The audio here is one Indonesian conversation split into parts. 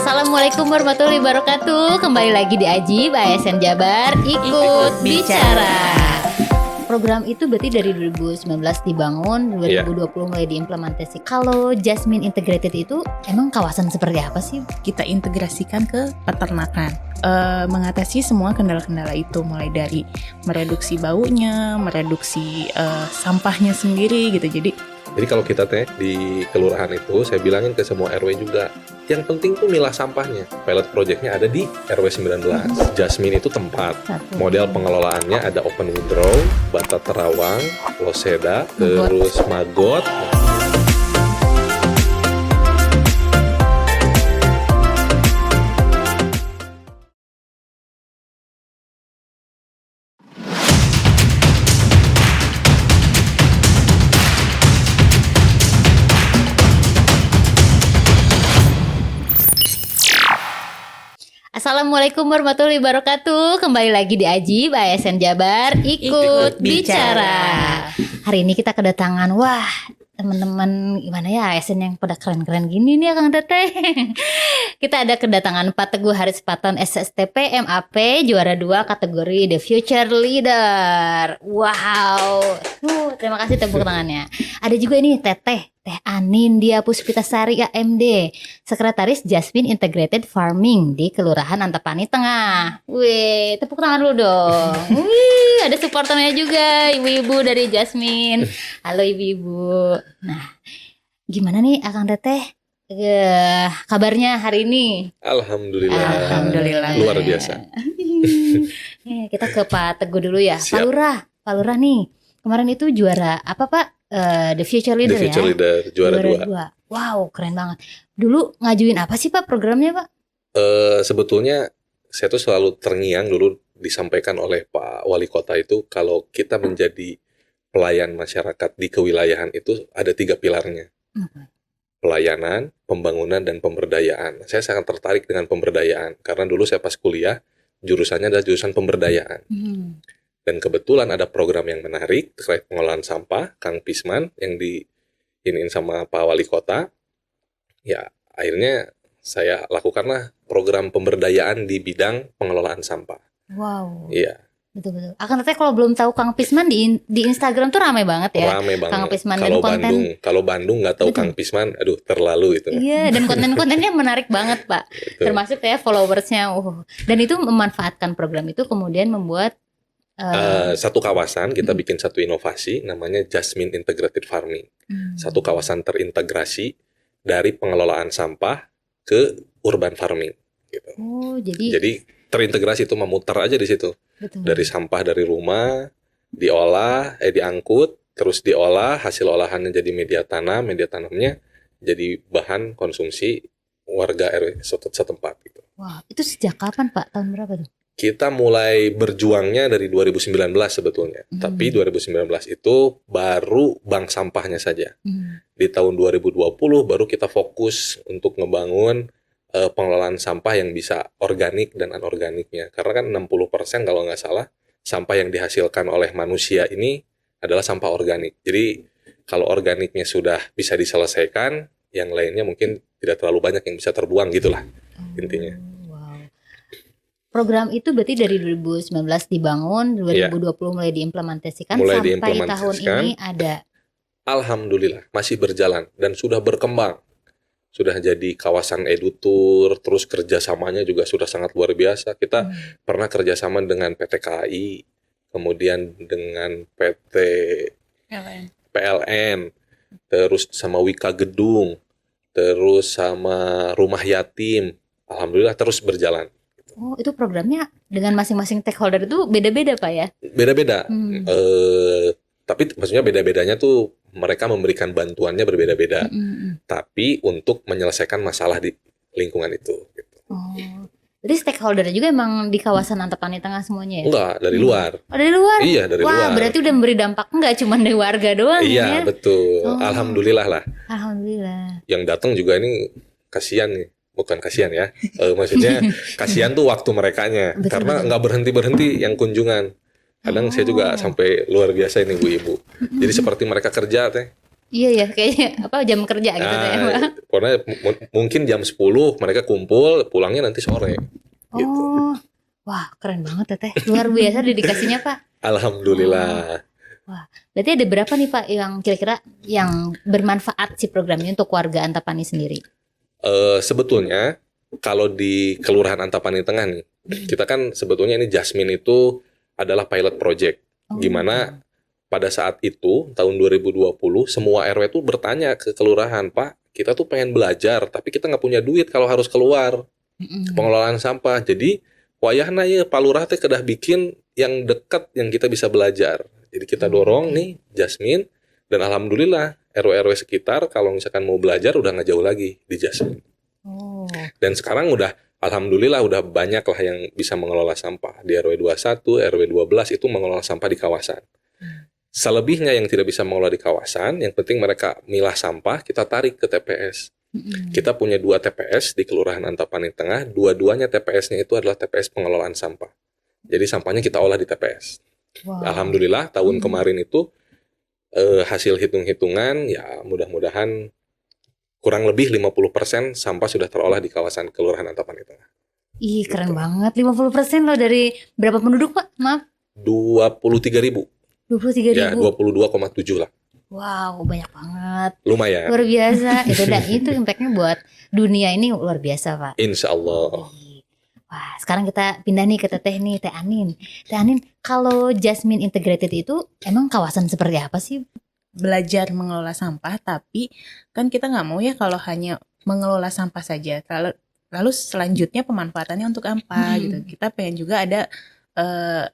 Assalamualaikum warahmatullahi wabarakatuh. Kembali lagi di Ajib ASN Jabar Ikut Bicara. Program itu berarti dari 2019 dibangun, 2020 mulai diimplementasi. Kalau Jasmine Integrated itu emang kawasan seperti apa sih? Kita integrasikan ke peternakan, mengatasi semua kendala-kendala itu, mulai dari mereduksi baunya, mereduksi sampahnya sendiri gitu. Jadi kalau kita di kelurahan itu, saya bilangin ke semua RW juga, yang penting tuh milah sampahnya. Pilot projectnya ada di RW 19. Jasmine itu tempat. Model pengelolaannya ada open withdraw, bata terawang, loseda, terus magot. Assalamualaikum warahmatullahi wabarakatuh. Kembali lagi di Ajib ASN Jabar Ikut Bicara. Hari ini kita kedatangan, teman-teman gimana ya ASN yang pada keren-keren gini nih Kang Teteh. Kita ada kedatangan Pak Teguh Haris Paton SSTP MAP juara 2 kategori The Future Leader. Wow. Terima kasih tepuk tangannya. Ada juga ini Teh Anindya Puspitasari AMD, Sekretaris Jasmine Integrated Farming di Kelurahan Antapani Tengah. Wih, tepuk tangan dulu dong. Wih, ada supporternya juga, ibu-ibu dari Jasmine. Halo ibu-ibu. Nah, gimana nih Akang Teteh? Kabarnya hari ini? Alhamdulillah. Luar biasa. Kita ke Pak Teguh dulu ya. Siap. Pak Lurah nih. Kemarin itu juara apa Pak? The Future Leader ya? The Future Leader, juara 2. Wow, keren banget. Dulu ngajuin apa sih Pak programnya Pak? Sebetulnya saya tuh selalu terngiang dulu disampaikan oleh Pak Wali Kota itu, kalau kita menjadi pelayan masyarakat di kewilayahan itu ada 3 pilarnya. Pelayanan, pembangunan, dan pemberdayaan. Saya sangat tertarik dengan pemberdayaan karena dulu saya pas kuliah jurusannya adalah jurusan pemberdayaan. Dan kebetulan ada program yang menarik terkait pengolahan sampah, Kang Pisman, yang diinin sama Pak Wali Kota. Ya, akhirnya saya lakukanlah program pemberdayaan di bidang pengelolaan sampah. Wow. Iya. Betul-betul. Akan tetapi kalau belum tahu Kang Pisman di Instagram tuh ramai banget ya. Ramai banget. Kang Pisman Kalau dan konten. Kalau Bandung nggak tahu Kang Pisman, aduh terlalu itu. Iya, dan konten-kontennya menarik banget Pak. Betul. Termasuk ya followersnya. Dan itu memanfaatkan program itu kemudian membuat satu kawasan kita bikin satu inovasi namanya Jasmine Integrated Farming. Satu kawasan terintegrasi dari pengelolaan sampah ke urban farming gitu. Oh, Jadi terintegrasi itu memutar aja di situ. betul. Dari sampah dari rumah diangkut, terus diolah, hasil olahannya jadi media tanamnya jadi bahan konsumsi warga RW setempat gitu. Wah, itu sejak kapan Pak? Tahun berapa tuh? Kita mulai berjuangnya dari 2019 sebetulnya. Tapi 2019 itu baru bank sampahnya saja. Di tahun 2020 baru kita fokus untuk ngebangun pengelolaan sampah yang bisa organik dan anorganiknya. Karena kan 60% kalau nggak salah sampah yang dihasilkan oleh manusia ini adalah sampah organik. Jadi kalau organiknya sudah bisa diselesaikan, yang lainnya mungkin tidak terlalu banyak yang bisa terbuang gitulah intinya. Program itu berarti dari 2019 dibangun, 2020 mulai diimplementasikan, sampai tahun ini ada. Alhamdulillah masih berjalan dan sudah berkembang. Sudah jadi kawasan edutur, terus kerjasamanya juga sudah sangat luar biasa. Kita pernah kerjasama dengan PT KAI, kemudian dengan PT PLN, terus sama Wika Gedung, terus sama Rumah Yatim. Alhamdulillah terus berjalan. Oh, itu programnya dengan masing-masing stakeholder itu beda-beda Pak ya? Beda-beda. Tapi maksudnya beda-bedanya tuh mereka memberikan bantuannya berbeda-beda. Tapi untuk menyelesaikan masalah di lingkungan itu. Gitu. Oh, jadi stakeholdernya juga emang di kawasan Antapani Tengah semuanya ya? Enggak, dari luar. Oh, dari luar? Iya, dari luar. Wah, berarti udah memberi dampak enggak cuma dari warga doang ya? Iya, betul. Alhamdulillah lah. Alhamdulillah. Yang datang juga ini kasihan nih. Bukan kasihan ya, maksudnya kasihan tuh waktu merekanya. Karena nggak berhenti-berhenti yang kunjungan. Kadang saya juga sampai luar biasa ini ibu-ibu. Jadi seperti mereka kerja Iya ya, kayaknya apa jam kerja gitu deh, Pak. Nah, pokoknya mungkin jam 10 mereka kumpul, pulangnya nanti sore. Gitu. Oh, wah keren banget Teteh. Luar biasa dedikasinya Pak. Alhamdulillah. Berarti ada berapa nih Pak yang kira-kira yang bermanfaat si program ini untuk warga Antapani sendiri? Sebetulnya kalau di Kelurahan Antapani Tengah nih, kita kan sebetulnya ini Jasmine itu adalah pilot project. Gimana pada saat itu tahun 2020 semua RW tuh bertanya ke kelurahan, Pak, kita tuh pengen belajar tapi kita nggak punya duit kalau harus keluar pengelolaan sampah. Jadi wayahna ya Pak Lurah teh kedah bikin yang dekat yang kita bisa belajar. Jadi kita dorong nih Jasmine dan alhamdulillah RW-RW sekitar kalau misalkan mau belajar udah nggak jauh lagi di Jasmine. Oh. Dan sekarang udah alhamdulillah udah banyak lah yang bisa mengelola sampah. Di RW 21, RW 12 itu mengelola sampah di kawasan. Selebihnya yang tidak bisa mengelola di kawasan, yang penting mereka milah sampah, kita tarik ke TPS. Kita punya 2 TPS di Kelurahan Antapani Tengah, dua-duanya TPS-nya itu adalah TPS pengelolaan sampah. Jadi sampahnya kita olah di TPS. Wow. Alhamdulillah tahun kemarin itu hasil hitung-hitungan ya mudah-mudahan kurang lebih 50% sampah sudah terolah di kawasan Kelurahan Antapani Tengah. Ih keren banget, 50% loh dari berapa penduduk Pak? Maaf. 23.000. 23.000. Ya, 22,7 lah. Wow, banyak banget. Lumayan. Luar biasa. Itu impact-nya buat dunia ini luar biasa, Pak. Insya Allah. Wah, sekarang kita pindah nih ke Teteh nih, Teh Anin. Teh Anin, kalau Jasmine Integrated itu emang kawasan seperti apa sih? Belajar mengelola sampah, tapi kan kita nggak mau ya kalau hanya mengelola sampah saja. Lalu selanjutnya pemanfaatannya untuk apa gitu. Kita pengen juga ada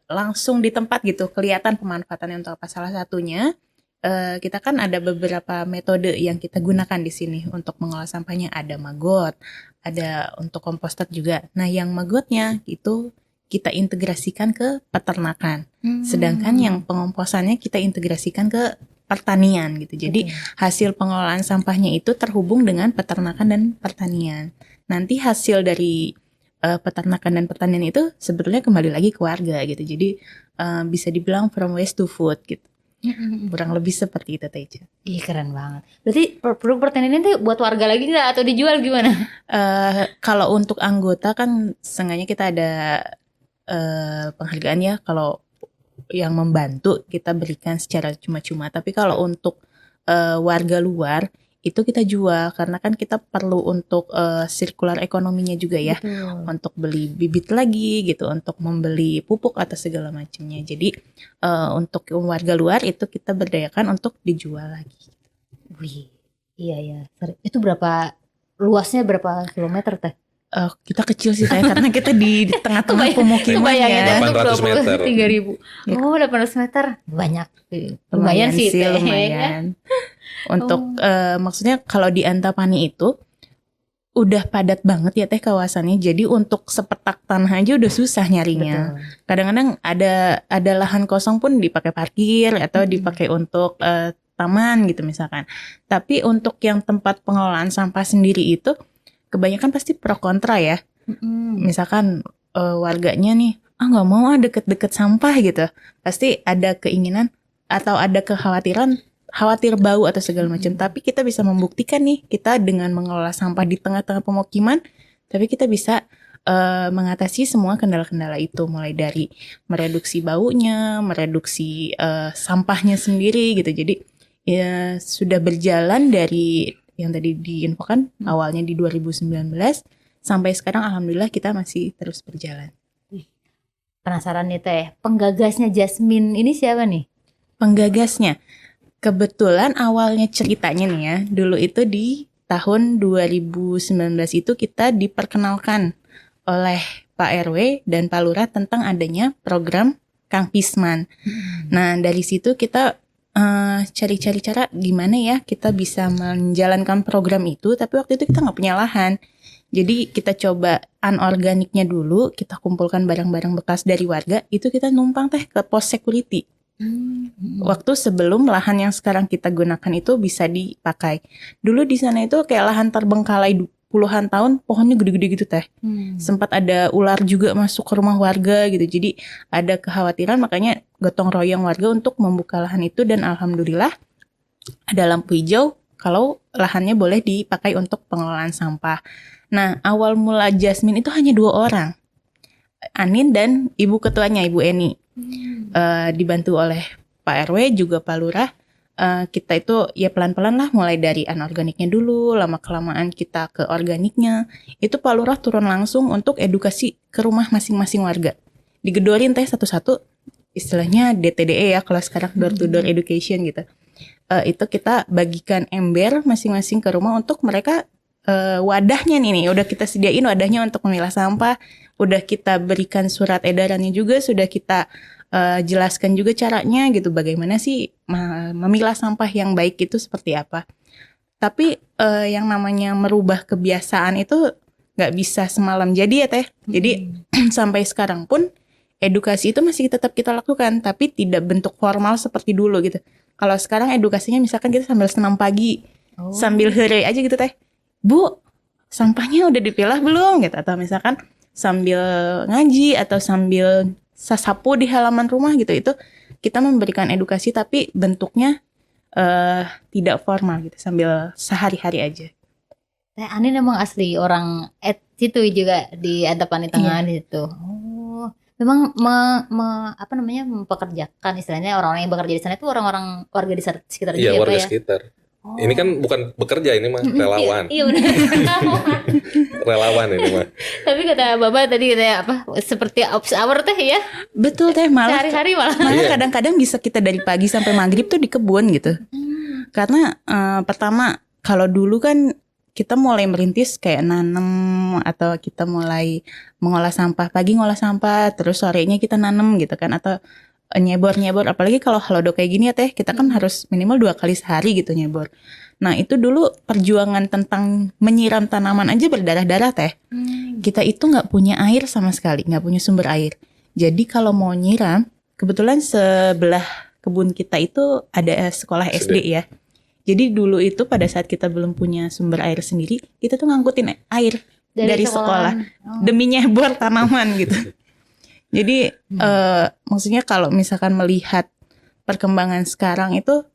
langsung di tempat gitu, kelihatan pemanfaatannya untuk apa. Salah satunya kita kan ada beberapa metode yang kita gunakan di sini untuk mengolah sampahnya. Ada maggot, ada untuk komposter juga. Nah, yang maggotnya itu kita integrasikan ke peternakan. Sedangkan yang pengomposannya kita integrasikan ke pertanian gitu. Jadi hasil pengelolaan sampahnya itu terhubung dengan peternakan dan pertanian. Nanti hasil dari peternakan dan pertanian itu sebetulnya kembali lagi ke warga gitu. Jadi bisa dibilang from waste to food gitu. Kurang lebih seperti itu Teja. Ih keren banget. Berarti produk pertanian itu buat warga lagi nggak atau dijual gimana? Kalau untuk anggota kan sengaja kita ada penghargaan ya. Kalau yang membantu kita berikan secara cuma-cuma. Tapi kalau untuk warga luar itu kita jual karena kan kita perlu untuk sirkular ekonominya juga ya. Betul. Untuk beli bibit lagi gitu, untuk membeli pupuk atau segala macamnya. Jadi untuk warga luar itu kita berdayakan untuk dijual lagi. Wih, iya. Itu luasnya berapa kilometer Teh? Kita kecil sih Teh, karena kita di tengah-tengah pemukiman ya. 800 meter. 3.000. Oh 800 meter, banyak. Lumayan sih Teh. Lumayan. Untuk maksudnya kalau di Antapani itu udah padat banget ya Teh kawasannya. Jadi untuk sepetak tanah aja udah susah nyarinya. Betul. Kadang-kadang ada lahan kosong pun dipakai parkir atau dipakai untuk taman gitu misalkan. Tapi untuk yang tempat pengelolaan sampah sendiri itu kebanyakan pasti pro kontra ya. Misalkan warganya nih, nggak mau deket-deket sampah gitu. Pasti ada keinginan atau ada kekhawatiran, khawatir bau atau segala macam. Tapi kita bisa membuktikan nih, kita dengan mengelola sampah di tengah-tengah pemukiman, tapi kita bisa mengatasi semua kendala-kendala itu. Mulai dari mereduksi baunya, mereduksi sampahnya sendiri gitu. Jadi ya sudah berjalan dari yang tadi diinfokan awalnya di 2019 sampai sekarang alhamdulillah kita masih terus berjalan. Penasaran nih Teh, penggagasnya Jasmine ini siapa nih? Penggagasnya kebetulan awalnya ceritanya nih ya, dulu itu di tahun 2019 itu kita diperkenalkan oleh Pak RW dan Pak Lurah tentang adanya program Kang Pisman. Nah dari situ kita cari-cari cara gimana ya kita bisa menjalankan program itu, tapi waktu itu kita nggak punya lahan. Jadi kita coba anorganiknya dulu, kita kumpulkan barang-barang bekas dari warga, itu kita numpang Teh ke pos security. Waktu sebelum lahan yang sekarang kita gunakan itu bisa dipakai. Dulu di sana itu kayak lahan terbengkalai puluhan tahun, pohonnya gede-gede gitu Teh. Sempat ada ular juga masuk ke rumah warga gitu. Jadi ada kekhawatiran, makanya gotong royong warga untuk membuka lahan itu, dan alhamdulillah ada lampu hijau kalau lahannya boleh dipakai untuk pengelolaan sampah. Nah, awal mula Jasmine itu hanya 2 orang. Anin dan ibu ketuanya, Ibu Eni. Dibantu oleh Pak RW juga Pak Lurah. Kita itu ya pelan-pelan lah, mulai dari anorganiknya dulu, lama-kelamaan kita ke organiknya. Itu Pak Lurah turun langsung untuk edukasi ke rumah masing-masing warga. Digedorin teh satu-satu, istilahnya DTDE ya, kalau sekarang door to door education gitu. Itu kita bagikan ember masing-masing ke rumah untuk mereka wadahnya nih, udah kita sediain wadahnya untuk memilah sampah, udah kita berikan surat edarannya juga, sudah kita jelaskan juga caranya gitu, bagaimana sih memilah sampah yang baik itu seperti apa. Tapi yang namanya merubah kebiasaan itu nggak bisa semalam jadi ya teh. Jadi sampai sekarang pun edukasi itu masih tetap kita lakukan, tapi tidak bentuk formal seperti dulu gitu. Kalau sekarang edukasinya misalkan kita sambil senam pagi, sambil hore aja gitu teh. Bu, sampahnya udah dipilah belum gitu, atau misalkan sambil ngaji atau sambil sasapu di halaman rumah gitu. Itu kita memberikan edukasi tapi bentuknya tidak formal gitu, sambil sehari-hari aja. Teh Anin emang asli orang situ juga di Antapani Tengah di situ. Oh, memang apa namanya, mempekerjakan istilahnya orang-orang yang bekerja di sana itu orang-orang warga di sekitar juga Iya, ya, Pak warga ya? sekitar. Ini kan bukan bekerja, ini mah relawan. Iya benar. Relawan ini mah. Tapi kata Bapak tadi katanya apa? Seperti office hour teh ya? Betul teh, malah Sehari-hari malah. Iya. kadang-kadang bisa kita dari pagi sampai maghrib tuh di kebun gitu. Karena pertama kalau dulu kan kita mulai merintis kayak nanam, atau kita mulai mengolah sampah, pagi ngolah sampah, terus sorenya kita nanam gitu kan, atau nyebor, apalagi kalau halodo kayak gini ya teh, kita kan harus minimal 2 kali sehari gitu nyebor. Nah itu dulu perjuangan tentang menyiram tanaman aja berdarah-darah teh. Kita itu nggak punya air sama sekali, nggak punya sumber air. Jadi kalau mau nyiram, kebetulan sebelah kebun kita itu ada sekolah SD ya. Jadi dulu itu pada saat kita belum punya sumber air sendiri, kita tuh ngangkutin air dari sekolah demi nyebor tanaman gitu. Jadi maksudnya kalau misalkan melihat perkembangan sekarang itu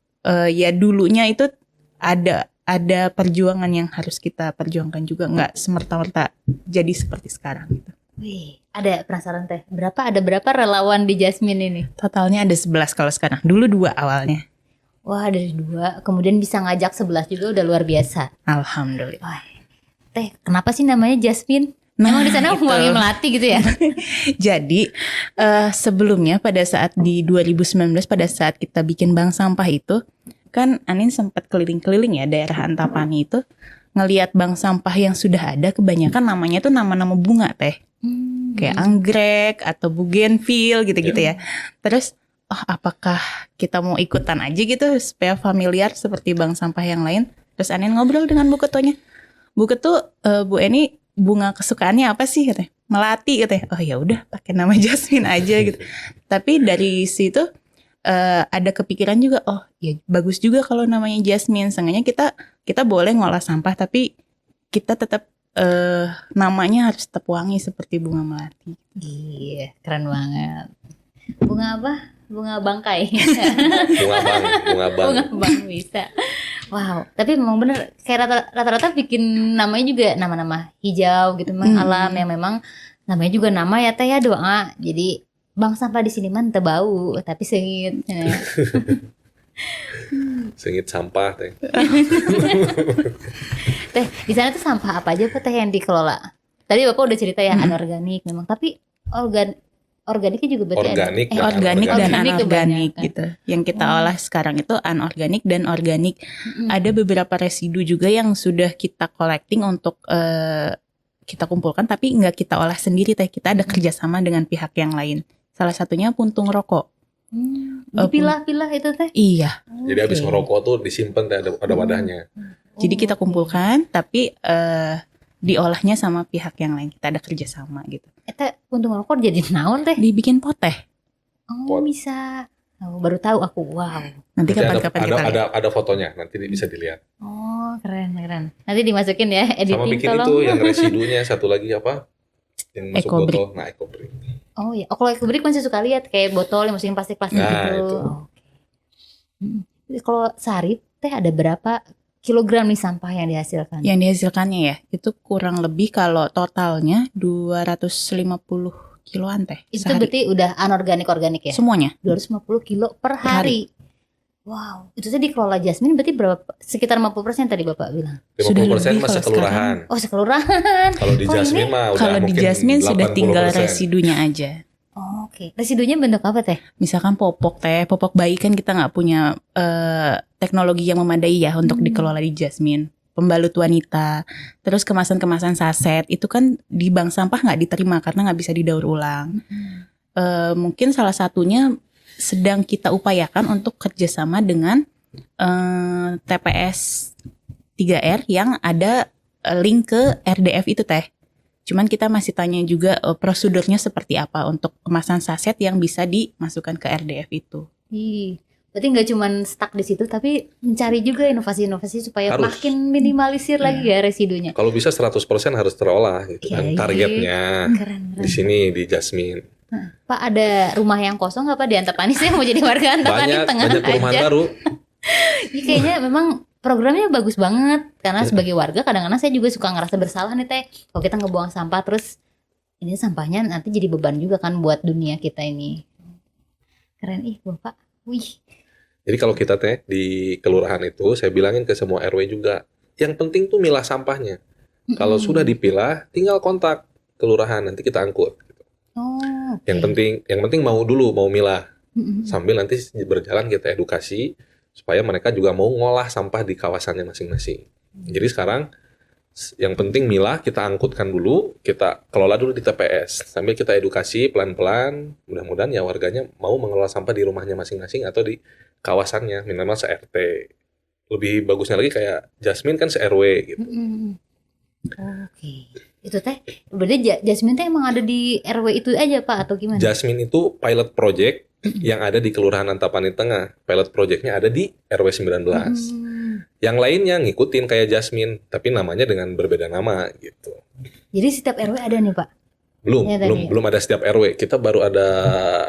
ya dulunya itu ada perjuangan yang harus kita perjuangkan juga, nggak semerta-merta jadi seperti sekarang gitu. Wih, ada penasaran teh. Ada berapa relawan di Jasmine ini? Totalnya ada 11 kalau sekarang. Dulu 2 awalnya. Wah, dari 2, kemudian bisa ngajak 11 juga udah luar biasa. Alhamdulillah. Wah, teh, kenapa sih namanya Jasmine? Nah, Emang di sana itu. wangi melati gitu ya? Jadi sebelumnya pada saat di 2019 pada saat kita bikin bank sampah itu, kan Anin sempat keliling-keliling ya daerah Antapani itu, ngelihat bank sampah yang sudah ada kebanyakan namanya tuh nama-nama bunga teh. Kayak anggrek atau bougainville gitu-gitu ya. Terus apakah kita mau ikutan aja gitu supaya familiar seperti bank sampah yang lain? Terus Anin ngobrol dengan Bu Ketuanya. Bu Ketu, Bu Eni, bunga kesukaannya apa sih katanya? Melati katanya. Oh ya udah pakai nama Jasmine aja gitu. Tapi dari situ ada kepikiran juga, oh ya bagus juga kalau namanya Jasmine. Seenggaknya kita boleh ngolah sampah tapi kita tetap namanya harus tetap wangi seperti bunga melati. Iya, keren banget. Bunga apa? Bunga bangkai. Bunga bang. Bunga bang bisa. Wow, tapi memang bener kayak rata-rata bikin namanya juga nama-nama hijau gitu, memang alam yang memang namanya juga nama ya teh ya, doa. Jadi bang sampah di sini mah teu bau tapi sengit. Sengit sampah teh. Teh, di sana tuh sampah apa aja Pak teh yang dikelola? Tadi Bapak udah cerita ya anorganik memang, tapi organiknya juga berarti Organik ada. Organik dan Organik anorganik kebanyakan. gitu. Yang kita olah sekarang itu anorganik dan organik. Ada beberapa residu juga yang sudah kita collecting untuk kita kumpulkan tapi nggak kita olah sendiri teh. Kita ada kerjasama dengan pihak yang lain. Salah satunya puntung rokok. Dipilah-pilah itu teh. Iya. Jadi habis ngerokok tuh disimpan teh, ada wadahnya. Jadi kita kumpulkan tapi diolahnya sama pihak yang lain. Kita ada kerjasama gitu. Eta untung rokok jadi naon teh? Dibikin pot teh. Oh, Pot. bisa. Oh, baru tahu aku. Wow. Nanti Nanti kapan-kapan kita lihat. ada fotonya, nanti bisa dilihat. Oh, keren. Nanti dimasukin ya Sama editing bikin tolong. itu yang residunya satu lagi apa? Yang masuk Ecobrik. botol. Nah, Ecobrik. Oh ya, kalau Ecobrik masih suka lihat kayak botol yang masukin plastik-plastik Nah, gitu. itu. Oke. Kalau Sarip Teh ada berapa kilogram nih sampah yang dihasilkan? Yang dihasilkannya ya, itu kurang lebih kalau totalnya 250 kiloan teh Itu sehari. berarti udah anorganik organik ya? Semuanya. 250 kilo per hari. Wow, itu tadi dikelola Jasmine berarti berapa? Sekitar 50% tadi Bapak bilang. 50% Sudah lebih masih kalau kelurahan. Oh, sekelurahan. Kalau di Oh, Jasmine mah udah Kalau di mungkin Jasmine sudah tinggal 80%. residunya aja. Oh, oke. Residunya bentuk apa teh? Misalkan popok bayi kan kita nggak punya teknologi yang memadai ya untuk dikelola di Jasmine. Pembalut wanita, terus kemasan-kemasan saset itu kan di bank sampah nggak diterima karena nggak bisa didaur ulang. Mungkin salah satunya sedang kita upayakan untuk kerjasama dengan TPS 3R yang ada link ke RDF itu teh. Cuman kita masih tanya juga prosedurnya seperti apa untuk kemasan saset yang bisa dimasukkan ke RDF itu. Ih, berarti nggak cuma stuck di situ, tapi mencari juga inovasi-inovasi supaya Harus. makin minimalisir lagi ya residunya. Kalau bisa 100% harus terolah gitu kan Iya, targetnya. Keren. Di sini di Jasmine. Pak, ada rumah yang kosong nggak Pak di Antapani? Saya mau jadi warga Antapani tengah Banyak perumahan aja. baru. Ini kayaknya memang programnya bagus banget karena sebagai warga kadang-kadang saya juga suka ngerasa bersalah nih teh kalau kita ngebuang sampah terus ini sampahnya nanti jadi beban juga kan buat dunia kita ini. Keren Bapak. Wih. Jadi kalau kita teh di kelurahan itu saya bilangin ke semua RW juga, yang penting tuh milah sampahnya. Kalau sudah dipilah tinggal kontak kelurahan nanti kita angkut. Oh, oke. Yang penting mau milah. Sambil nanti berjalan kita edukasi supaya mereka juga mau ngolah sampah di kawasannya masing-masing. Jadi sekarang yang penting milah kita angkutkan dulu, kita kelola dulu di TPS. Sambil kita edukasi pelan-pelan, mudah-mudahan ya warganya mau mengelola sampah di rumahnya masing-masing atau di kawasannya, minimal se-RT. Lebih bagusnya lagi kayak Jasmine kan se-RW gitu. Oke. Itu teh berarti Jasmine teh emang ada di RW itu aja Pak atau gimana? Jasmine itu pilot project yang ada di Kelurahan Antapani Tengah. Pilot projectnya ada di RW 19. Yang lainnya ngikutin kayak Jasmine, tapi namanya dengan berbeda nama gitu. Jadi setiap RW ada nih Pak? Ya, Belum ada setiap RW. Kita baru ada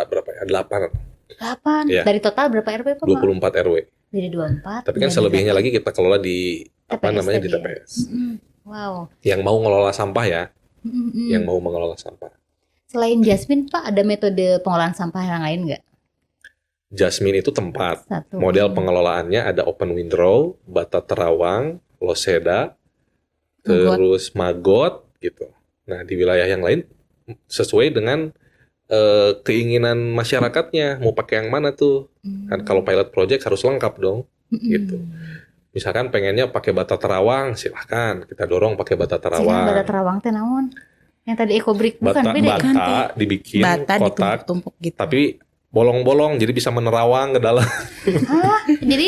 berapa ya? 8. 8. Iya. Dari total berapa RW Pak? 24 RW. Jadi 24. Tapi kan selebihnya lagi kita kelola di TPS di tadi ya? TPS. Wow. Yang mau ngelola sampah ya. Yang mau mengelola sampah. Selain Jasmine Pak ada metode pengolahan sampah yang lain nggak? Jasmine itu tempat. Satu. Model pengelolaannya ada open windrow, bata terawang, loseda, terus magot gitu. Nah di wilayah yang lain sesuai dengan keinginan masyarakatnya mau pakai yang mana tuh. Kan kalau pilot project harus lengkap dong gitu. Misalkan pengennya pakai bata terawang, silahkan kita dorong pakai bata terawang. Bata terawang teh naon? Yang tadi EcoBrick bukan Bata, beda ya? bata dibikin Bata kotak, ditumpuk-tumpuk gitu. tapi bolong-bolong jadi bisa menerawang ke dalam. Hah? Jadi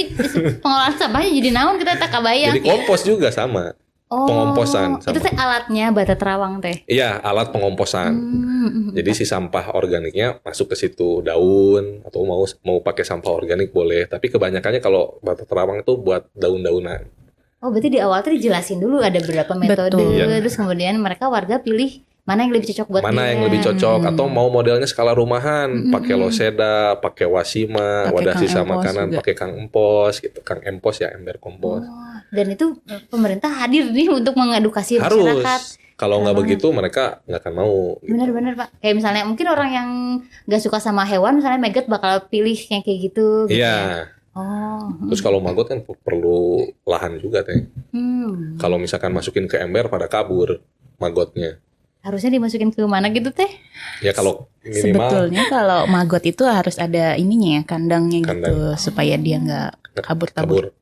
pengolahan sampahnya jadi naon kita tak kebayang. Jadi kompos juga sama. Pengomposan sama. Itu teh alatnya bata terawang teh. Iya, alat pengomposan. Jadi si sampah organiknya masuk ke situ, daun atau mau pakai sampah organik boleh, tapi kebanyakannya kalau bata terawang itu buat daun-daunan. Oh, berarti di awal tuh dijelasin dulu ada berapa metode, Betul. terus kemudian mereka warga pilih mana yang lebih cocok buat Mana dia. yang lebih cocok atau mau modelnya skala rumahan, pakai loseda, pakai wasima, Pakai wadah Kang sisa Empos makanan, juga. pakai Kang Empos gitu, Kang Empos ya, ember kompos. Dan itu pemerintah hadir nih untuk mengedukasi masyarakat. Harus. Kalau nggak begitu mereka nggak akan mau. Gitu. Benar-benar Pak. Kayak misalnya mungkin orang yang nggak suka sama hewan, misalnya maggot bakal pilih yang kayak gitu. Iya. Ya. Oh. Terus kalau maggot kan perlu lahan juga teh. Kalau misalkan masukin ke ember pada kabur magotnya. Harusnya dimasukin ke mana gitu teh? Ya kalau minimal Sebetulnya kalau maggot itu harus ada ininya ya, kandangnya gitu Kandang. supaya dia nggak kabur-kabur. kabur.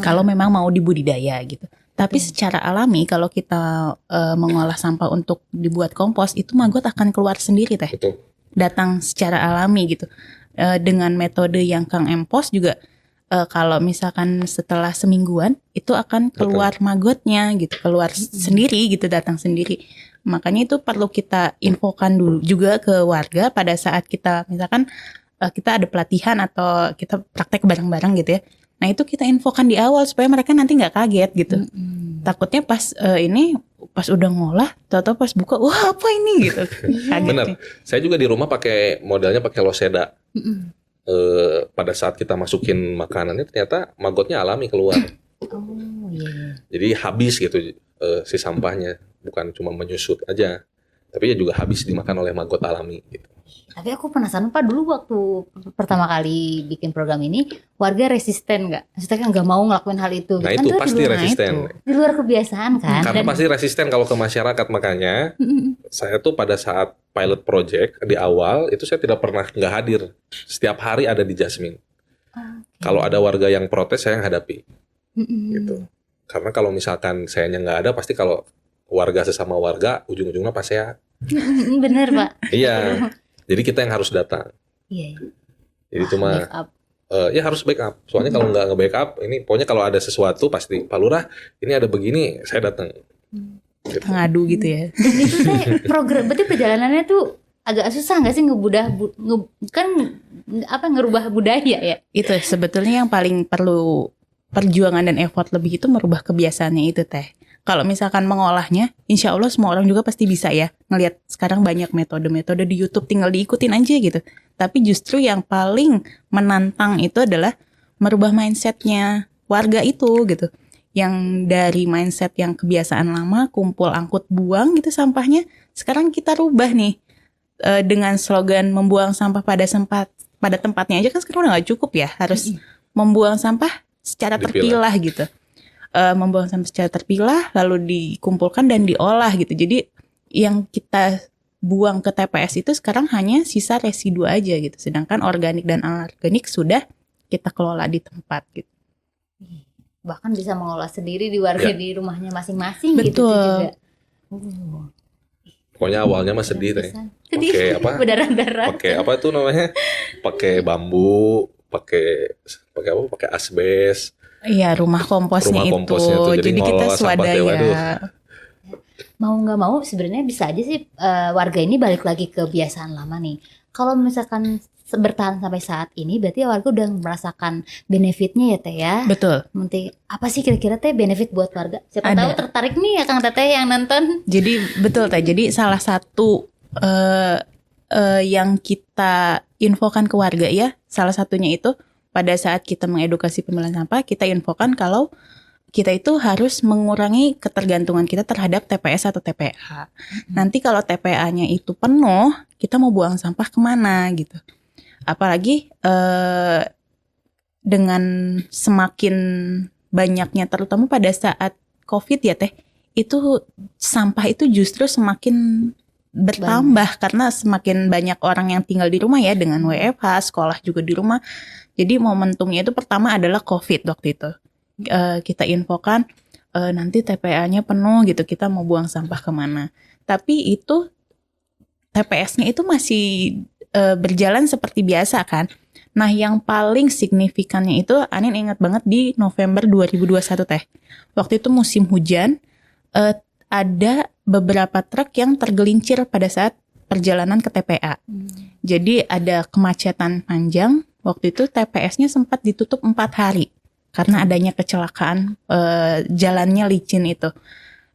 Kalau memang mau dibudidaya gitu. Tapi secara alami kalau kita mengolah sampah untuk dibuat kompos itu maggot akan keluar sendiri teh. Betul. Datang secara alami gitu. Dengan metode yang Kang Empos juga kalau misalkan setelah semingguan itu akan keluar magotnya gitu, keluar sendiri gitu, datang sendiri. Makanya itu perlu kita infokan dulu juga ke warga pada saat kita misalkan kita ada pelatihan atau kita praktek bareng-bareng gitu ya. Nah itu kita infokan di awal supaya mereka nanti nggak kaget gitu. Takutnya pas pas udah ngolah, tahu-tahu pas buka, wah apa ini gitu. Kaget. Bener. Saya juga di rumah pakai modelnya pakai loseda. pada saat kita masukin makanannya ternyata maggotnya alami keluar. Oh iya. Jadi habis gitu si sampahnya, bukan cuma menyusut aja, tapi ya juga habis dimakan oleh maggot alami gitu. Tapi aku penasaran Pak, dulu waktu pertama kali bikin program ini warga resisten nggak? Maksudnya kan nggak mau ngelakuin hal itu. Nah Kan itu di pasti luar- resisten. Di luar kebiasaan kan. Karena Dan- pasti resisten kalau ke masyarakat, makanya saya tuh pada saat pilot project di awal itu saya tidak pernah nggak hadir. Setiap hari ada di Jasmine. Kalau ada warga yang protes saya yang hadapi gitu. Karena kalau misalkan sayanya nggak ada, pasti kalau warga sesama warga ujung-ujungnya pas saya. Bener Pak. Iya. Jadi kita yang harus datang. Iya. Jadi cuma Backup. ya harus backup. Soalnya kalau nggak nge-backup, ini pokoknya kalau ada sesuatu pasti Pak Lurah ini ada begini, saya datang. Gitu. Ngadu gitu ya. Dan itu teh program, berarti perjalanannya tuh agak susah nggak sih ngerubah budaya ya? Itu sebetulnya yang paling perlu perjuangan dan effort lebih itu merubah kebiasaannya itu teh. Kalau misalkan mengolahnya, insya Allah semua orang juga pasti bisa ya. Ngelihat sekarang banyak metode-metode di YouTube, tinggal diikutin aja gitu. Tapi justru yang paling menantang itu adalah merubah mindsetnya warga itu gitu. Yang dari mindset yang kebiasaan lama, kumpul, angkut, buang gitu sampahnya. Sekarang kita rubah nih dengan slogan membuang sampah pada tempatnya aja kan sekarang udah gak cukup ya. Harus membuang sampah secara terpilah gitu. Membuang sampah secara terpilah lalu dikumpulkan dan diolah gitu. Jadi yang kita buang ke TPS itu sekarang hanya sisa residu aja gitu. Sedangkan organik dan anorganik sudah kita kelola di tempat gitu. Bahkan bisa mengolah sendiri di warga di rumahnya masing-masing gitu Betul. juga. Pokoknya awalnya mah sedih teh. Sedih. Pakai apa? Berdarah-darah. Pakai apa tuh namanya? Pakai bambu, pakai apa? Pakai asbes. Iya, rumah komposnya Rumah komposnya itu. tuh, jadi Jadi kita ngelola sampah kayak, waduh. swadaya. Mau nggak mau sebenarnya bisa aja sih warga ini balik lagi ke kebiasaan lama nih. Kalau misalkan bertahan sampai saat ini, berarti warga udah merasakan benefitnya ya teh ya. Betul. Nanti apa sih kira-kira teh benefit buat warga? Siapa Ada. tahu tertarik nih ya Kang Teteh yang nonton. Jadi betul teh. Jadi salah satu yang kita infokan ke warga ya, salah satunya itu pada saat kita mengedukasi pemilahan sampah, kita infokan kalau kita itu harus mengurangi ketergantungan kita terhadap TPS atau TPA. Nanti kalau TPA-nya itu penuh, kita mau buang sampah kemana gitu. Apalagi dengan semakin banyaknya, terutama pada saat COVID ya teh, itu sampah itu justru semakin bertambah karena semakin banyak orang yang tinggal di rumah ya, dengan WFH, sekolah juga di rumah. Jadi momentumnya itu pertama adalah COVID waktu itu. Kita infokan nanti TPA-nya penuh gitu, kita mau buang sampah kemana. Tapi itu TPS-nya itu masih berjalan seperti biasa kan. Nah yang paling signifikannya itu Anin ingat banget di November 2021 teh. Waktu itu musim hujan, ada beberapa truk yang tergelincir pada saat perjalanan ke TPA. Jadi ada kemacetan panjang. Waktu itu TPS-nya sempat ditutup 4 hari karena adanya kecelakaan jalannya licin itu.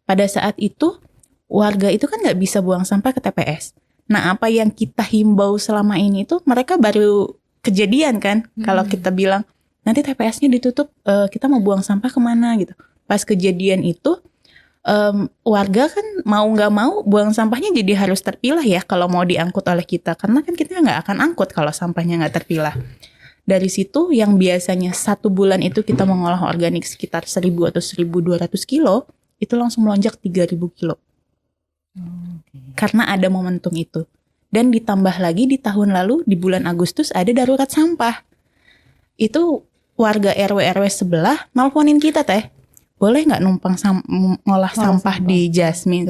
Pada saat itu warga itu kan nggak bisa buang sampah ke TPS. Nah apa yang kita himbau selama ini itu mereka baru kejadian kan. Kalau kita bilang nanti TPS-nya ditutup, kita mau buang sampah kemana gitu. Pas kejadian itu warga kan mau nggak mau buang sampahnya jadi harus terpilah ya kalau mau diangkut oleh kita, karena kan kita nggak akan angkut kalau sampahnya nggak terpilah. Dari situ yang biasanya 1 bulan itu kita mengolah organik sekitar 1.000 atau 1.200 kilo, itu langsung melonjak 3.000 kilo. Karena ada momentum itu. Dan ditambah lagi di tahun lalu di bulan Agustus ada darurat sampah. Itu warga RW sebelah nelponin kita teh, boleh nggak numpang ngolah sampah di Jasmine?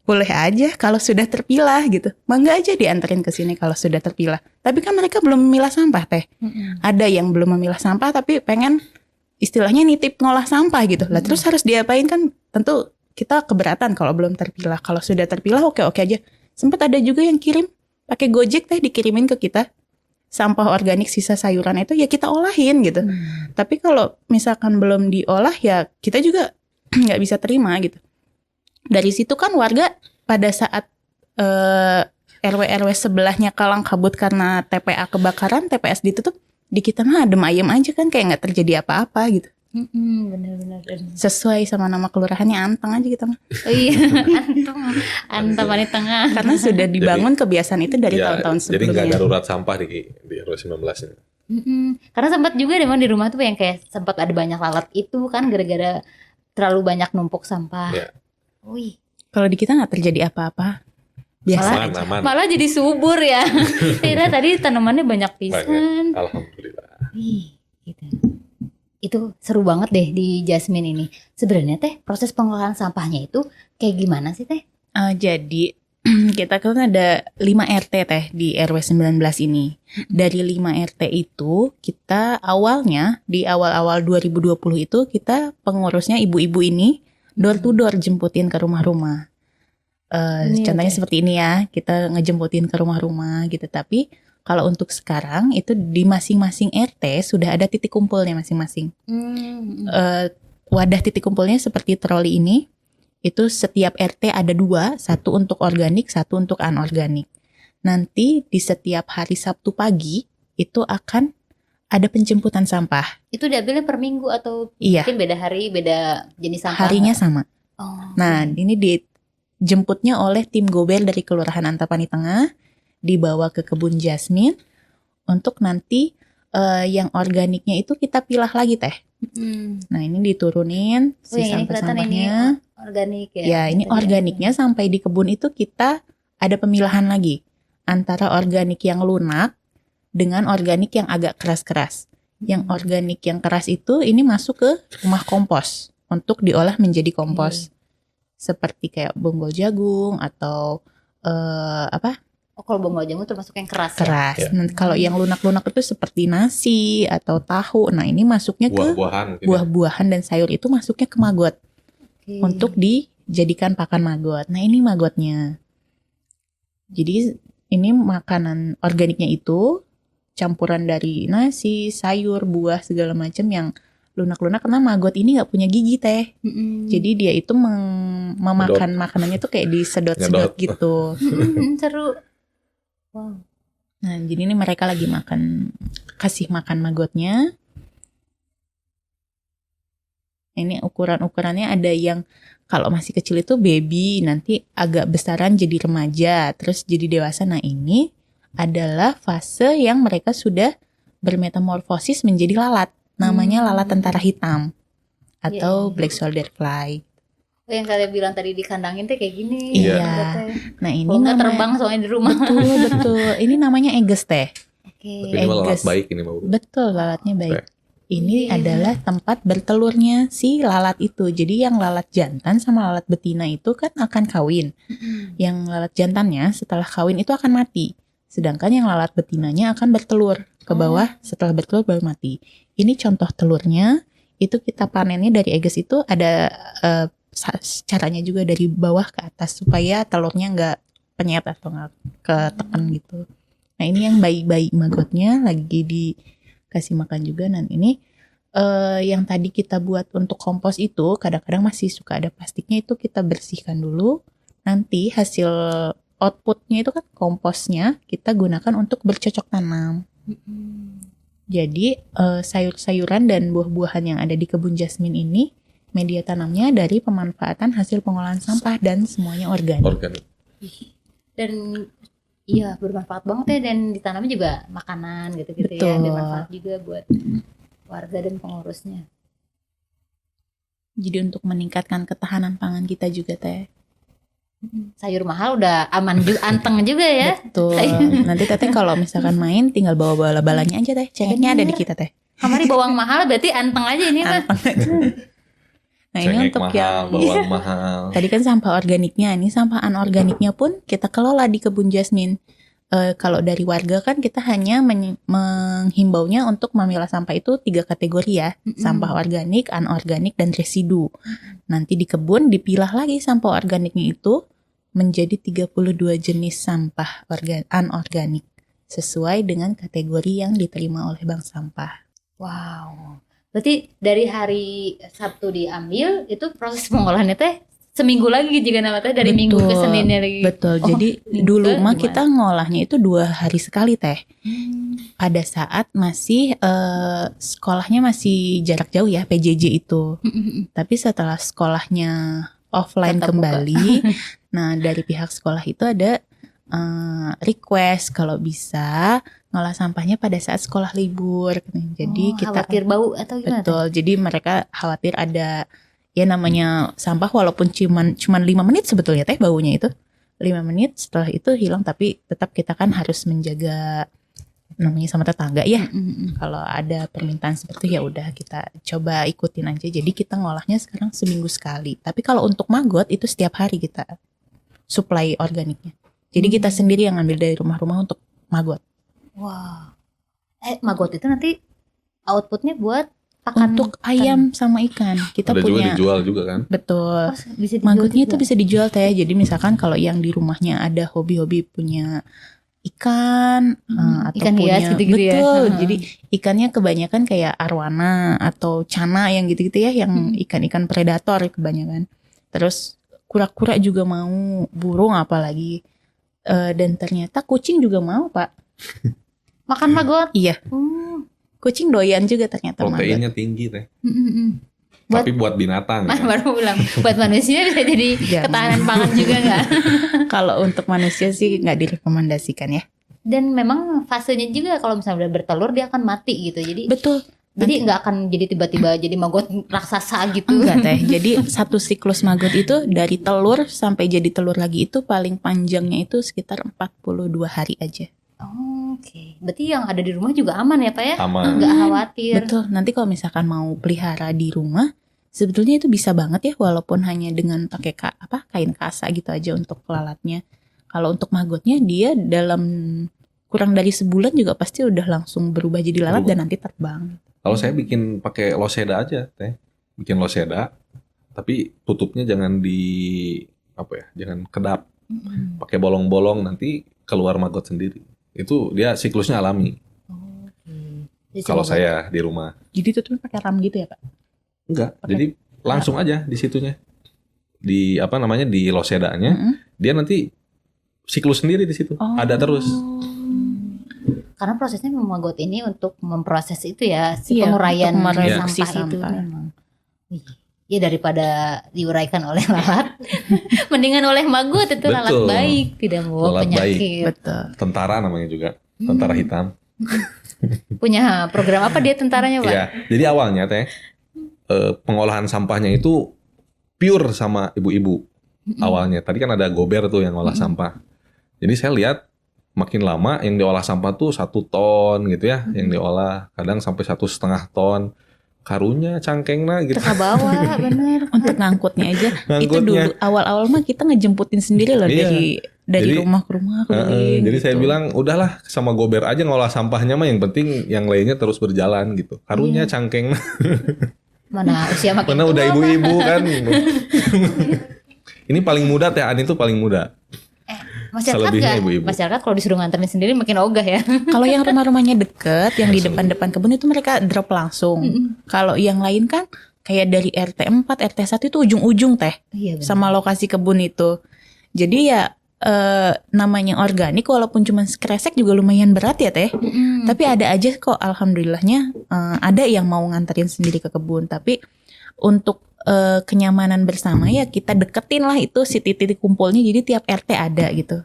Boleh aja kalau sudah terpilah gitu. Mangga aja dianterin ke sini kalau sudah terpilah. Tapi kan mereka belum memilah sampah teh. Ada yang belum memilah sampah tapi pengen istilahnya nitip ngolah sampah gitu. Lah terus harus diapain kan? Tentu kita keberatan kalau belum terpilah. Kalau sudah terpilah oke aja. Sempat ada juga yang kirim pakai Gojek teh, dikirimin ke kita sampah organik sisa sayuran itu ya kita olahin gitu. Tapi kalau misalkan belum diolah ya kita juga nggak bisa terima gitu. Dari situ kan warga pada saat RW sebelahnya kalang kabut karena TPA kebakaran, TPS ditutup, di kita mah adem ayem aja kan, kayak nggak terjadi apa-apa gitu. Benar-benar. Sesuai sama nama kelurahannya, Anteng aja kita mah. Oh iya, Antam di tengah. Karena sudah dibangun kebiasaan itu dari Ya, tahun-tahun jadi nggak sebelumnya. darurat sampah di RW 19 ini. Karena sempat juga memang di rumah tuh yang kayak sempat ada banyak lalat itu kan gara-gara terlalu banyak numpuk sampah. Ya. Wih, Kalau di kita nggak terjadi apa-apa. Biasa aja. Aman. malah jadi subur ya. Kira tadi tanamannya banyak pisan. Alhamdulillah. Wih, gitu. Itu seru banget deh di Jasmine ini. Sebenarnya teh proses pengelolaan sampahnya itu kayak gimana sih teh? Jadi kita kan ada 5 RT teh di RW 19 ini. Dari 5 RT itu kita awalnya di awal-awal 2020 itu kita pengurusnya ibu-ibu ini door to door jemputin ke rumah-rumah. Contohnya seperti ini ya, kita ngejemputin ke rumah-rumah gitu. Tapi kalau untuk sekarang itu di masing-masing RT sudah ada titik kumpulnya masing-masing. Wadah titik kumpulnya seperti troli ini. Itu setiap RT ada 2, satu untuk organik, satu untuk anorganik. Nanti di setiap hari Sabtu pagi itu akan ada penjemputan sampah. Itu diambilnya per minggu atau Iya, mungkin beda hari, beda jenis sampah? harinya sama. Oh. Nah, ini dijemputnya oleh tim gober dari Kelurahan Antapani Tengah, dibawa ke kebun Jasmine untuk nanti yang organiknya itu kita pilah lagi teh. Nah, ini diturunin si yang ini kelihatan ini sampah-sampahnya. organik ya. Ya, ini Tadi organiknya sampai di kebun itu kita ada pemilahan lagi antara organik yang lunak dengan organik yang agak keras-keras. Yang organik yang keras itu ini masuk ke rumah kompos untuk diolah menjadi kompos. Seperti kayak bonggol jagung atau Oh, kalau bonggol jagung termasuk yang keras. keras. Ya. Nanti kalau yang lunak-lunak itu seperti nasi atau tahu. Nah, ini masuknya ke Buah-buahan. gitu. buah-buahan dan sayur itu masuknya ke maggot untuk dijadikan pakan maggot. Nah, ini maggotnya. Jadi ini makanan organiknya itu campuran dari nasi, sayur, buah segala macam yang lunak-lunak karena maggot ini nggak punya gigi teh. Jadi dia itu memakan makanannya tuh kayak disedot-sedot Ngedot. gitu. Seru. Wow. Nah, jadi ini mereka lagi kasih makan maggotnya. Ini ukuran-ukurannya ada yang kalau masih kecil itu baby, nanti agak besaran jadi remaja, terus jadi dewasa. Nah, ini adalah fase yang mereka sudah bermetamorfosis menjadi lalat. Namanya lalat tentara hitam atau black soldier fly. Oh, yang kalian bilang tadi dikandangin teh kayak gini. Iya. Nah, ini Kalau nggak namanya terbang soalnya di rumah. betul. Ini namanya Aegis teh. Oke. Tapi ini malah Aegis. baik ini mau. Betul, lalatnya baik. Oke. Ini adalah tempat bertelurnya si lalat itu. Jadi yang lalat jantan sama lalat betina itu kan akan kawin. Yang lalat jantannya setelah kawin itu akan mati. Sedangkan yang lalat betinanya akan bertelur ke bawah, setelah bertelur baru mati. Ini contoh telurnya. Itu kita panennya dari Aegis itu ada caranya juga dari bawah ke atas supaya telurnya nggak penyet atau nggak ketekan gitu. Nah, ini yang bayi-bayi maggotnya lagi dikasih makan juga. Dan ini yang tadi kita buat untuk kompos itu kadang-kadang masih suka ada plastiknya, itu kita bersihkan dulu. Nanti hasil outputnya itu kan komposnya kita gunakan untuk bercocok tanam. Jadi sayur-sayuran dan buah-buahan yang ada di kebun Jasmine ini media tanamnya dari pemanfaatan hasil pengolahan sampah dan semuanya organik. Dan iya bermanfaat banget ya, dan ditanamnya juga makanan gitu-gitu ya. Betul. Bermanfaat juga buat warga dan pengurusnya. Jadi untuk meningkatkan ketahanan pangan kita juga teh. Sayur mahal udah aman juga, anteng juga ya. Betul. Nanti teteh kalau misalkan main tinggal bawa bala-balanya aja teh. Cengkehnya ada di kita teh. Kamari bawang mahal berarti anteng aja ini mah. Nah, ini Cengek untuk mahal, yang bawang mahal. tadi kan sampah organiknya, ini sampah anorganiknya pun kita kelola di kebun Jasmine. Kalau dari warga kan kita hanya menghimbaunya untuk memilah sampah itu 3 kategori ya. Sampah organik, anorganik, dan residu. Nanti di kebun dipilah lagi sampah organiknya itu menjadi 32 jenis sampah anorganik sesuai dengan kategori yang diterima oleh bank sampah. Wow. Berarti dari hari Sabtu diambil itu proses pengolahannya teh seminggu lagi juga namanya dari Minggu ke Seninnya lagi. Betul. Jadi dulu mah kita ngolahnya itu 2 hari sekali teh. Pada saat masih sekolahnya masih jarak jauh ya, PJJ itu. Tapi setelah sekolahnya offline Tetap kembali, nah dari pihak sekolah itu ada request kalau bisa ngolah sampahnya pada saat sekolah libur. Jadi kita khawatir bau atau gimana? betul. Jadi mereka khawatir ada ya namanya sampah walaupun cuman 5 menit sebetulnya teh baunya itu. 5 menit setelah itu hilang, tapi tetap kita kan harus menjaga namanya sama tetangga ya. Kalau ada permintaan seperti itu ya udah kita coba ikutin aja. Jadi kita ngolahnya sekarang seminggu sekali. Tapi kalau untuk maggot itu setiap hari kita supply organiknya. Jadi kita sendiri yang ngambil dari rumah-rumah untuk maggot. Wah. Maggot itu nanti outputnya buat pakan Untuk ayam sama ikan kita Ada juga punya. dijual juga kan. Betul. bisa dijual Maggotnya juga. itu bisa dijual teh. Jadi misalkan kalau yang di rumahnya ada hobi-hobi punya ikan atau ikan hias punya gitu-gitu ya. betul. Jadi ikannya kebanyakan kayak arwana atau cana yang gitu-gitu ya, yang ikan-ikan predator kebanyakan. Terus kura-kura juga mau, burung apalagi. Dan ternyata kucing juga mau, Pak. Makan maggot. Iya, kucing doyan juga ternyata maggot. Proteinnya tinggi teh. Buat- Tapi buat binatang. ya. Baru bilang buat manusia bisa jadi Jangan. ketahanan pangan juga nggak? Kalau untuk manusia sih nggak direkomendasikan ya. Dan memang fasenya juga kalau misalnya udah bertelur dia akan mati gitu. Jadi Betul. nggak akan jadi tiba-tiba jadi maggot raksasa gitu. Enggak teh. Jadi satu siklus maggot itu dari telur sampai jadi telur lagi itu paling panjangnya itu sekitar 42 hari aja. Oke. Berarti yang ada di rumah juga aman ya Pak ya? Aman. Nggak khawatir. Betul. Nanti kalau misalkan mau pelihara di rumah, sebetulnya itu bisa banget ya walaupun hanya dengan pakai kain kasa gitu aja untuk lalatnya. Kalau untuk maggotnya dia dalam kurang dari sebulan juga pasti udah langsung berubah jadi lalat dan nanti terbang. Kalau saya bikin pakai loseda aja teh. Bikin loseda. Tapi tutupnya jangan jangan kedap. Pakai bolong-bolong nanti keluar maggot sendiri. Itu dia siklusnya alami. Jadi Kalau coba- saya di rumah. Jadi tutupnya pakai ram gitu ya Pak? Enggak. Jadi langsung aja di situnya. Di di losedanya. Dia nanti siklus sendiri di situ. Ada terus. Karena prosesnya maggot ini untuk memproses itu ya si Iya, penguraian untuk mereduksi sampah itu sampah. memang. Ya daripada diuraikan oleh lalat, mendingan oleh maggot itu lalat Betul. baik, tidak membawa Lalat baik. penyakit. Betul. Tentara namanya juga. Tentara hitam. Punya program apa dia tentaranya Pak? Iya. Jadi awalnya teh pengolahan sampahnya itu pure sama ibu-ibu. Awalnya. Tadi kan ada gober tuh yang olah sampah. Jadi saya lihat makin lama yang diolah sampah tuh 1 ton gitu ya, yang diolah kadang sampai 1,5 ton. Karunya, cangkengna gitu. Ke bawah bener. Untuk ngangkutnya aja. Itu Ngangkutnya. dulu awal-awal mah kita ngejemputin sendiri loh Iya. dari Jadi- rumah ke rumah. Jadi saya bilang udahlah sama gober aja ngolah sampahnya mah, yang penting yang lainnya terus berjalan gitu. Karunya, cangkengna. Mana usia makin Mana tua, udah Pak. ibu-ibu kan. Ini paling muda teh, Ani tuh paling muda. Masyarakat Selebihnya nggak? ibu-ibu. Masyarakat kalau disuruh nganterin sendiri makin ogah ya. Kalau yang rumah-rumahnya deket, yang di depan-depan kebun itu mereka drop langsung. Kalau yang lain kan kayak dari RT 4, RT 1 itu ujung-ujung teh Iya bener. sama lokasi kebun itu. Jadi ya namanya organik walaupun cuma sekresek juga lumayan berat ya teh. Tapi ada aja kok alhamdulillahnya ada yang mau nganterin sendiri ke kebun. Tapi untuk kenyamanan bersama ya kita deketin lah itu si titik kumpulnya, jadi tiap RT ada gitu.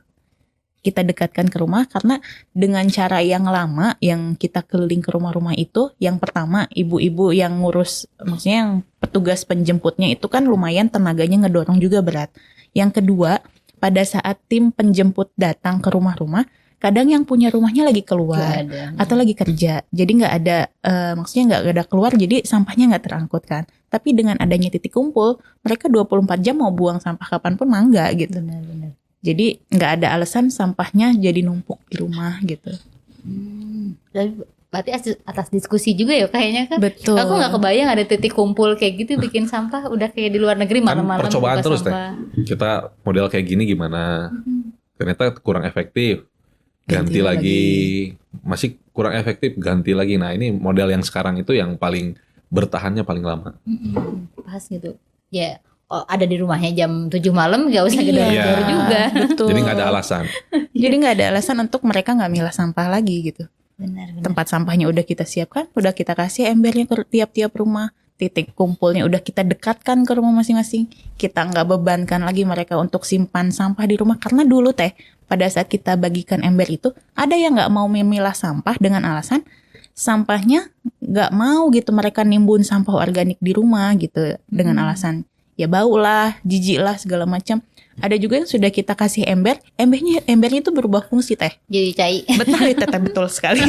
Kita dekatkan ke rumah karena dengan cara yang lama yang kita keliling ke rumah-rumah itu, yang pertama ibu-ibu yang ngurus, maksudnya yang petugas penjemputnya itu kan lumayan tenaganya ngedorong juga berat. Yang kedua, pada saat tim penjemput datang ke rumah-rumah, kadang yang punya rumahnya lagi keluar Nggak ada. atau lagi kerja, jadi nggak ada maksudnya nggak ada keluar, jadi sampahnya nggak terangkut kan. Tapi dengan adanya titik kumpul, mereka 24 jam mau buang sampah kapanpun mangga gitu. Benar-benar. Jadi nggak ada alasan sampahnya jadi numpuk di rumah gitu. Berarti atas diskusi juga ya kayaknya kan. Betul. Aku nggak kebayang ada titik kumpul kayak gitu bikin sampah, udah kayak di luar negeri Kan malam-malam percobaan buka terus teh. sampah. Kita model kayak gini gimana? Ternyata kurang efektif. Ganti Ganti lagi. Masih kurang efektif, ganti lagi. Nah, ini model yang sekarang itu yang paling bertahannya paling lama. Pas gitu. Ya, ada di rumahnya jam 7 malam gak usah Iya. gedor-gedor juga. Betul. Jadi nggak ada alasan. Jadi nggak ada alasan untuk mereka nggak milah sampah lagi gitu. Benar. Tempat sampahnya udah kita siapkan, udah kita kasih embernya ke tiap-tiap rumah. Titik kumpulnya udah kita dekatkan ke rumah masing-masing. Kita nggak bebankan lagi mereka untuk simpan sampah di rumah. Karena dulu teh, pada saat kita bagikan ember itu, ada yang nggak mau memilah sampah dengan alasan sampahnya nggak mau gitu mereka nimbun sampah organik di rumah gitu. Dengan alasan ya bau lah, jijik lah segala macam. Ada juga yang sudah kita kasih embernya itu berubah fungsi teh. Jadi cai. Betul itu teh, betul sekali.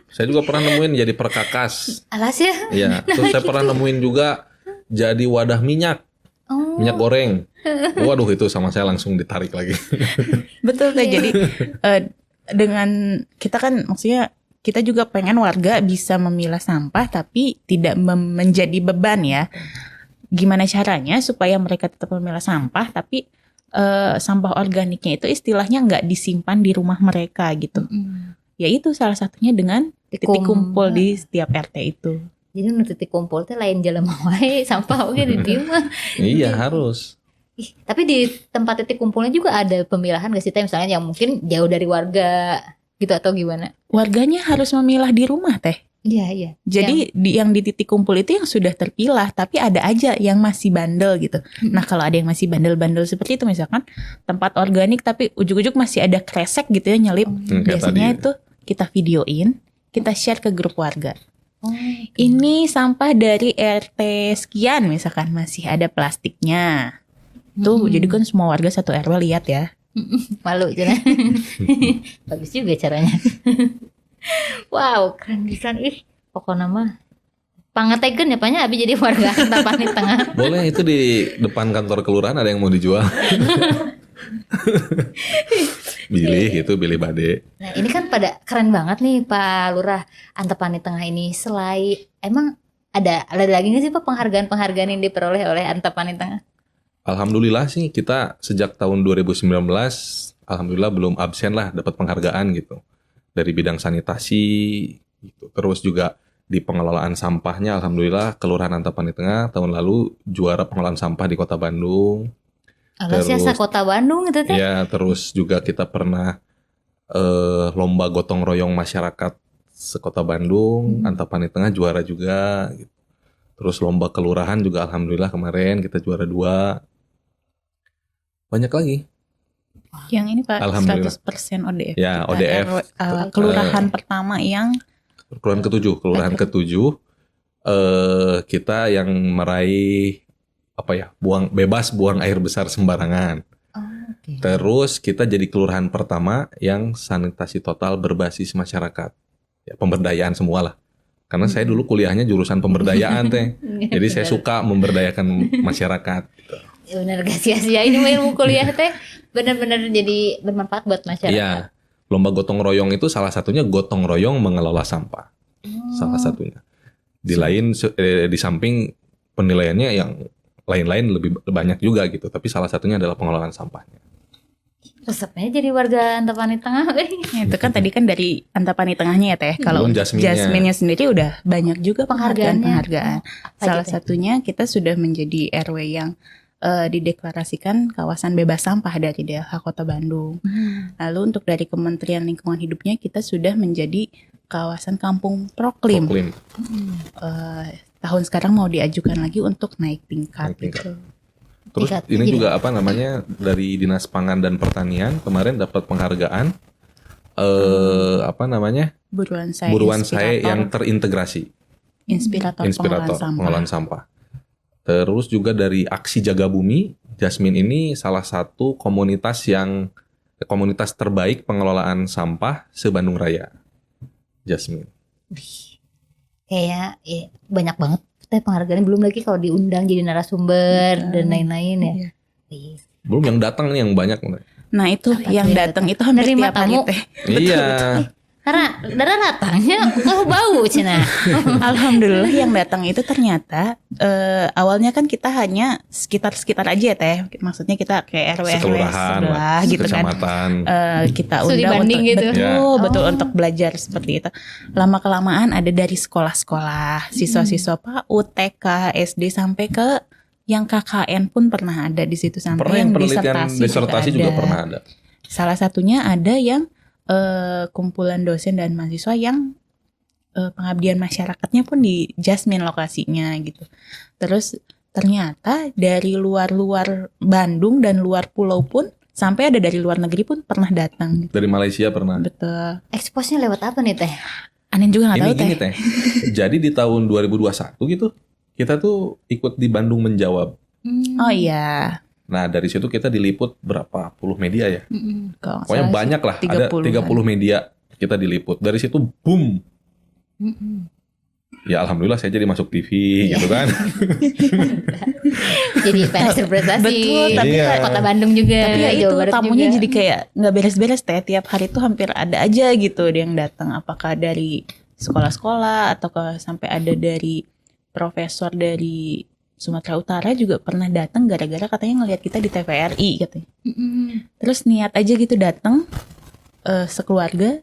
Saya juga pernah nemuin jadi perkakas. Alas ya. Ya, terus saya pernah nemuin juga jadi wadah minyak Oh. goreng. Waduh, itu sama saya langsung ditarik lagi. Betul teh. Jadi dengan kita kan maksudnya kita juga pengen warga bisa memilah sampah tapi tidak menjadi beban ya. Gimana caranya supaya mereka tetap memilah sampah tapi sampah organiknya itu istilahnya nggak disimpan di rumah mereka gitu. Ya itu salah satunya dengan titik kumpul di setiap RT itu. Jadi nu titik kumpul teh lain jalan wae sampah oge di dieu mah. Iya, harus. Ih, tapi di tempat titik kumpulnya juga ada pemilahan gak sih teh, misalnya yang mungkin jauh dari warga gitu atau gimana? Warganya harus memilah di rumah teh. Iya, iya. Jadi yang di titik kumpul itu yang sudah terpilah, tapi ada aja yang masih bandel gitu. Nah kalau ada yang masih bandel-bandel seperti itu, misalkan tempat organik tapi ujuk-ujuk masih ada kresek gitu ya nyelip, Kayak biasanya tadi. itu kita videoin, kita share ke grup warga. Oh, Ini sampah dari RT sekian misalkan masih ada plastiknya. Tuh jadi kan semua warga satu RW lihat ya. malu cenah. Bagus juga caranya. Wow, keren pisan ih. Pokoknya mah pangetegen ya Paknya abi jadi warga Antapani Tengah. Boleh, itu di depan kantor kelurahan ada yang mau dijual. Bilih bade. Nah, ini kan pada keren banget nih Pak Lurah Antapani Tengah ini. Emang ada lagi nggak sih Pak penghargaan-penghargaan yang diperoleh oleh Antapani Tengah? Alhamdulillah sih kita sejak tahun 2019 alhamdulillah belum absen lah dapat penghargaan gitu. Dari bidang sanitasi gitu. Terus juga di pengelolaan sampahnya alhamdulillah Kelurahan Antapani Tengah tahun lalu juara pengelolaan sampah di Kota Bandung. Siasa Kota Bandung gitu teh. Ya, terus juga kita pernah lomba gotong royong masyarakat sekota Bandung, Antapani Tengah juara juga gitu. Terus lomba kelurahan juga alhamdulillah kemarin kita juara 2. Banyak lagi. Yang ini Pak Alhamdulillah. 100% ODF. Ya, Kita ODF. kelurahan pertama yang Kelurahan ke-7 kita yang meraih buang air besar sembarangan. Oke. Terus kita jadi kelurahan pertama yang sanitasi total berbasis masyarakat. Ya, pemberdayaan semua lah. Karena saya dulu kuliahnya jurusan pemberdayaan teh. Jadi saya suka memberdayakan masyarakat. Gitu. Ya benar gak sia-sia ini mah ilmu kuliah teh benar-benar jadi bermanfaat buat masyarakat. Iya. Lomba gotong royong itu salah satunya gotong royong mengelola sampah. Salah satunya. Di samping penilaiannya yang lain-lain lebih banyak juga gitu. Tapi salah satunya adalah pengelolaan sampahnya. Resepnya jadi warga Antapani Tengah. Ya, itu kan tadi kan dari Antapani Tengahnya ya Teh. Kalau Belum Jasminnya. Jasminnya sendiri udah banyak juga penghargaan. Apa Salah aja teh? satunya kita sudah menjadi RW yang dideklarasikan kawasan bebas sampah dari DLH Kota Bandung. Lalu untuk dari Kementerian Lingkungan Hidupnya kita sudah menjadi kawasan kampung proklim. Proklim. Tahun sekarang mau diajukan lagi untuk naik tingkat. Naik tingkat. Gitu. Terus Tingkat ini gini. juga dari Dinas Pangan dan Pertanian kemarin dapat penghargaan Buruan saya yang terintegrasi. inspirator Pengelolaan sampah. Terus juga dari Aksi Jaga Bumi, Jasmine ini salah satu komunitas terbaik pengelolaan sampah se-Bandung Raya. Jasmine. Kayaknya banyak banget teh penghargaan, belum lagi kalau diundang jadi narasumber dan lain-lain ya. Iya. Iya. Belum yang datang nih yang banyak. Nah itu Apa yang tuh yang datang itu hampir Nerima tiap hari tamu. Teh. Iya. Karena darah datangnya bau cina. Alhamdulillah yang datang itu ternyata awalnya kan kita hanya sekitar aja ya Teh. Maksudnya kita kayak RW Sekelurahan, sebelah gitu kan. sekecamatan. Kita Studi undang banding untuk gitu. betul Oh. untuk belajar seperti itu. Lama kelamaan ada dari sekolah-sekolah, siswa-siswa PAUD, TK, SD sampai ke yang KKN pun pernah ada di situ, sampai Pernah yang penelitian disertasi juga pernah ada. Salah satunya ada yang kumpulan dosen dan mahasiswa yang pengabdian masyarakatnya pun di Jasmine lokasinya gitu. Terus ternyata dari luar-luar Bandung dan luar pulau pun, sampai ada dari luar negeri pun pernah datang gitu. Dari Malaysia pernah. Betul. Expose-nya lewat apa nih Teh? Anen juga nggak tahu Gini Teh. Jadi di tahun 2021 gitu, kita tuh ikut di Bandung Menjawab. Oh iya. Nah dari situ kita diliput berapa puluh media ya. Kalau nggak Pokoknya salah banyak lah, ada 30-an. 30 media kita diliput. Dari situ boom. Ya alhamdulillah saya jadi masuk TV gitu kan. Jadi PNS berprestasi. Betul, tapi Iya. Kota Bandung juga. Tapi ya itu Jawa Barat tamunya juga. jadi kayak nggak beres-beres Teh. Tiap hari tuh hampir ada aja gitu dia yang datang. Apakah dari sekolah-sekolah atau sampai ada dari profesor dari Sumatera Utara juga pernah datang gara-gara katanya ngelihat kita di TVRI katanya. Terus niat aja gitu datang sekeluarga,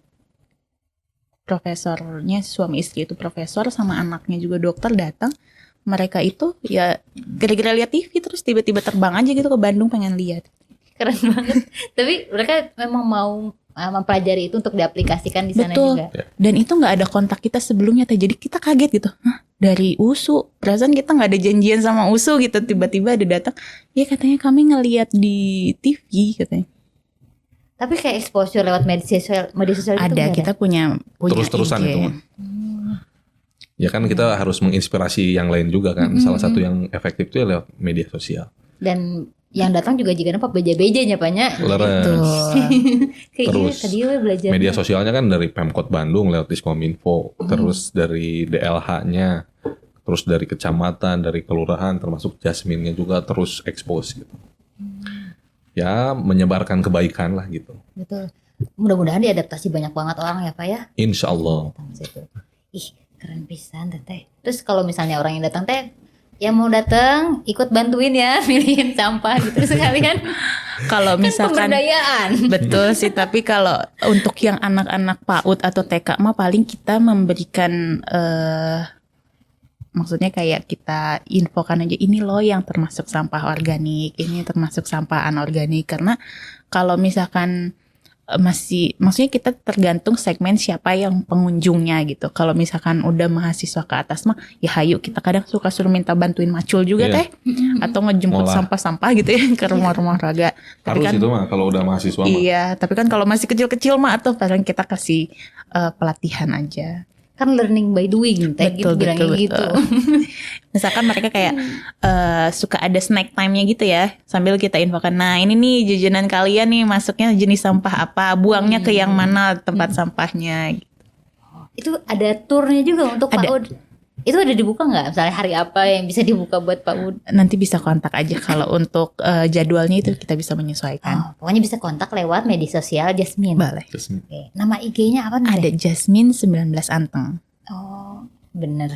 profesornya suami istri itu profesor sama anaknya juga dokter datang. Mereka itu ya gara-gara lihat TV terus tiba-tiba terbang aja gitu ke Bandung pengen lihat. Keren banget. Tapi mereka memang mau mempelajari itu untuk diaplikasikan di sana Betul. juga. Dan itu nggak ada kontak kita sebelumnya Teh. Jadi kita kaget gitu. Hah, dari USU. Perasaan kita nggak ada janjian sama USU gitu. Tiba-tiba ada datang. Ya katanya kami ngelihat di TV katanya. Tapi kayak exposure lewat media sosial itu Ada, nggak kita punya Terus-terusan IG. itu mah. Ya kan kita harus menginspirasi yang lain juga kan. Salah satu yang efektif itu ya lewat media sosial. Dan yang datang juga jika nampak beja-bejanya banyak. Leres. Kayak Terus, tadi we belajar. Media sosialnya kan dari Pemkot Bandung lewat Diskominfo, terus dari DLH-nya, terus dari kecamatan, dari kelurahan, termasuk Jasmine-nya juga terus expose gitu. Ya menyebarkan kebaikan lah gitu. Betul. Mudah-mudahan diadaptasi banyak banget orang ya Pak ya. Insya Allah. Datang situ. Ih, keren pisan Teh. Terus kalau misalnya orang yang datang Teh, yang mau datang ikut bantuin ya milihin sampah gitu sekalian. Kalau Kan misalkan pemberdayaan. betul sih, tapi kalau untuk yang anak-anak PAUD atau TK mah paling kita memberikan maksudnya kayak kita infokan aja ini loh yang termasuk sampah organik, ini termasuk sampah anorganik. Karena kalau misalkan maksudnya kita tergantung segmen siapa yang pengunjungnya gitu. Kalau misalkan udah mahasiswa ke atas mah ya hayu, kita kadang suka suruh minta bantuin macul juga Iya. Teh, atau ngejemput Ngolah. sampah-sampah gitu ya ke rumah-rumah raga. Tapi Harus kan itu mah kalau udah mahasiswa mah. iya, tapi kan kalau masih kecil-kecil mah atau paling kita kasih pelatihan aja. Kan learning by doing Teh gitu bilangnya gitu. Misalkan mereka kayak suka ada snack time-nya gitu ya, sambil kita infokan, nah ini nih jajanan kalian nih masuknya jenis sampah apa, buangnya ke yang mana tempat sampahnya. Itu ada turnya juga untuk Ada. PAUD. Itu ada dibuka nggak? Misalnya hari apa yang bisa dibuka buat PAUD? Nanti bisa kontak aja kalau untuk jadwalnya itu kita bisa menyesuaikan. Oh, pokoknya bisa kontak lewat media sosial Jasmine. Boleh. Oke. Nama IG-nya apa nih? Ada Jasmine 19 Anteng. Oh, bener.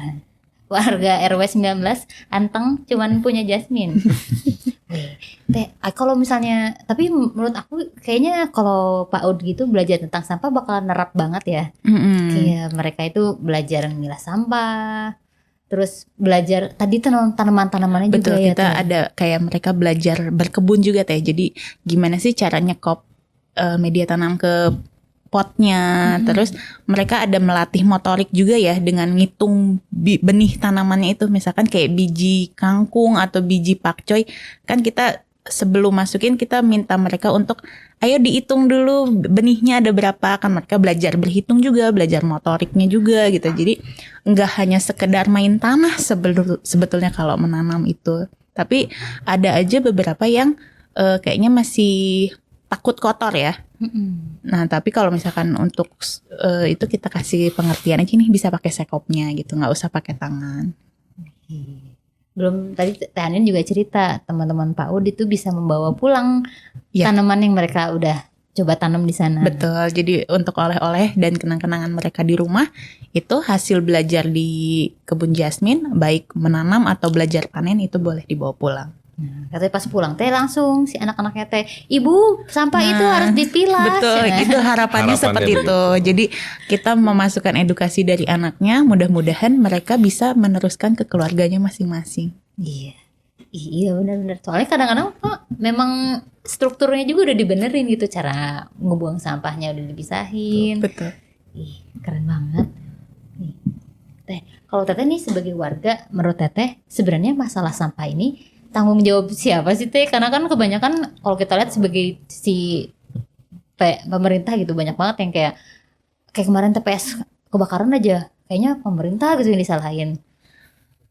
Warga RW 19 Anteng cuman punya Jasmine. Wih, Teh, kalau misalnya, tapi menurut aku kayaknya kalau PAUD gitu belajar tentang sampah bakal nerap banget ya. Kayak mereka itu belajar milah sampah, terus belajar tadi tanaman-tanamannya juga Betul, ya. kita Teh. ada kayak mereka belajar berkebun juga Teh. Jadi gimana sih cara nyekop media tanam ke potnya. Terus mereka ada melatih motorik juga ya dengan ngitung benih tanamannya itu. Misalkan kayak biji kangkung atau biji pakcoy, kan kita sebelum masukin kita minta mereka untuk ayo dihitung dulu benihnya ada berapa. Kan mereka belajar berhitung juga, belajar motoriknya juga gitu. Jadi nggak hanya sekedar main tanah sebetulnya kalau menanam itu. Tapi ada aja beberapa yang kayaknya masih takut kotor ya. Nah tapi kalau misalkan untuk itu kita kasih pengertian aja nih, bisa pakai sekopnya gitu, nggak usah pakai tangan. Belum tadi Teh Anin juga cerita teman-teman PAUD itu bisa membawa pulang Ya. tanaman yang mereka udah coba tanam di sana. Betul, jadi untuk oleh-oleh dan kenang-kenangan mereka di rumah itu hasil belajar di kebun Jasmine, baik menanam atau belajar panen itu boleh dibawa pulang. Katanya pas pulang Teh langsung si anak-anaknya Teh, ibu sampah itu harus dipilas. Betul, itu harapannya seperti begitu. itu. Jadi kita memasukkan edukasi dari anaknya, mudah-mudahan mereka bisa meneruskan ke keluarganya masing-masing. Iya. Iya benar-benar. Soalnya kadang-kadang Pak, memang strukturnya juga udah dibenerin gitu, cara ngebuang sampahnya udah dipisahin. Betul. Ih, keren banget. Nih, Teh, kalau Teteh nih sebagai warga, menurut Teteh sebenarnya masalah sampah ini tanggung jawab siapa sih Teh? Karena kan kebanyakan kalau kita lihat sebagai si pemerintah gitu, banyak banget yang kayak kemarin TPS kebakaran aja, kayaknya pemerintah gitu yang disalahin.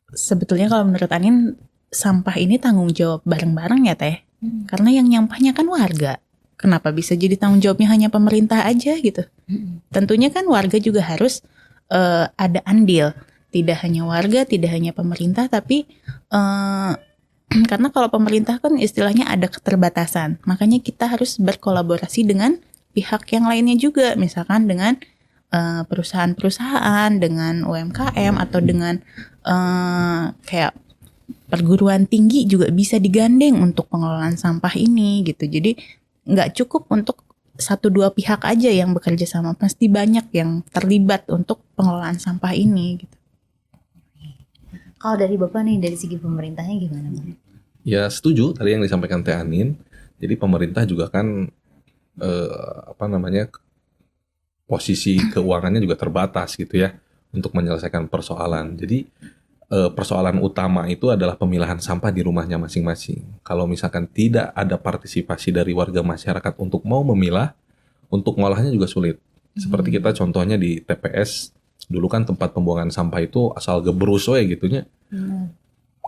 Sebetulnya kalau menurut Anin, sampah ini tanggung jawab bareng-bareng ya Teh. Karena yang nyampahnya kan warga. Kenapa bisa jadi tanggung jawabnya hanya pemerintah aja gitu? Tentunya kan warga juga harus ada andil. Tidak hanya warga, tidak hanya pemerintah, tapi karena kalau pemerintah kan istilahnya ada keterbatasan. Makanya kita harus berkolaborasi dengan pihak yang lainnya juga. Misalkan dengan perusahaan-perusahaan, dengan UMKM, atau dengan kayak perguruan tinggi juga bisa digandeng untuk pengelolaan sampah ini gitu. Jadi nggak cukup untuk 1-2 pihak aja yang bekerja sama, pasti banyak yang terlibat untuk pengelolaan sampah ini gitu. Kalau dari Bapak nih, dari segi pemerintahnya gimana Bang? Ya setuju tadi yang disampaikan Teh Anin. Jadi pemerintah juga kan posisi keuangannya juga terbatas gitu ya untuk menyelesaikan persoalan. Jadi persoalan utama itu adalah pemilahan sampah di rumahnya masing-masing. Kalau misalkan tidak ada partisipasi dari warga masyarakat untuk mau memilah, untuk ngolahnya juga sulit. Seperti kita contohnya di TPS, dulu kan tempat pembuangan sampah itu asal gebrus we gitunya.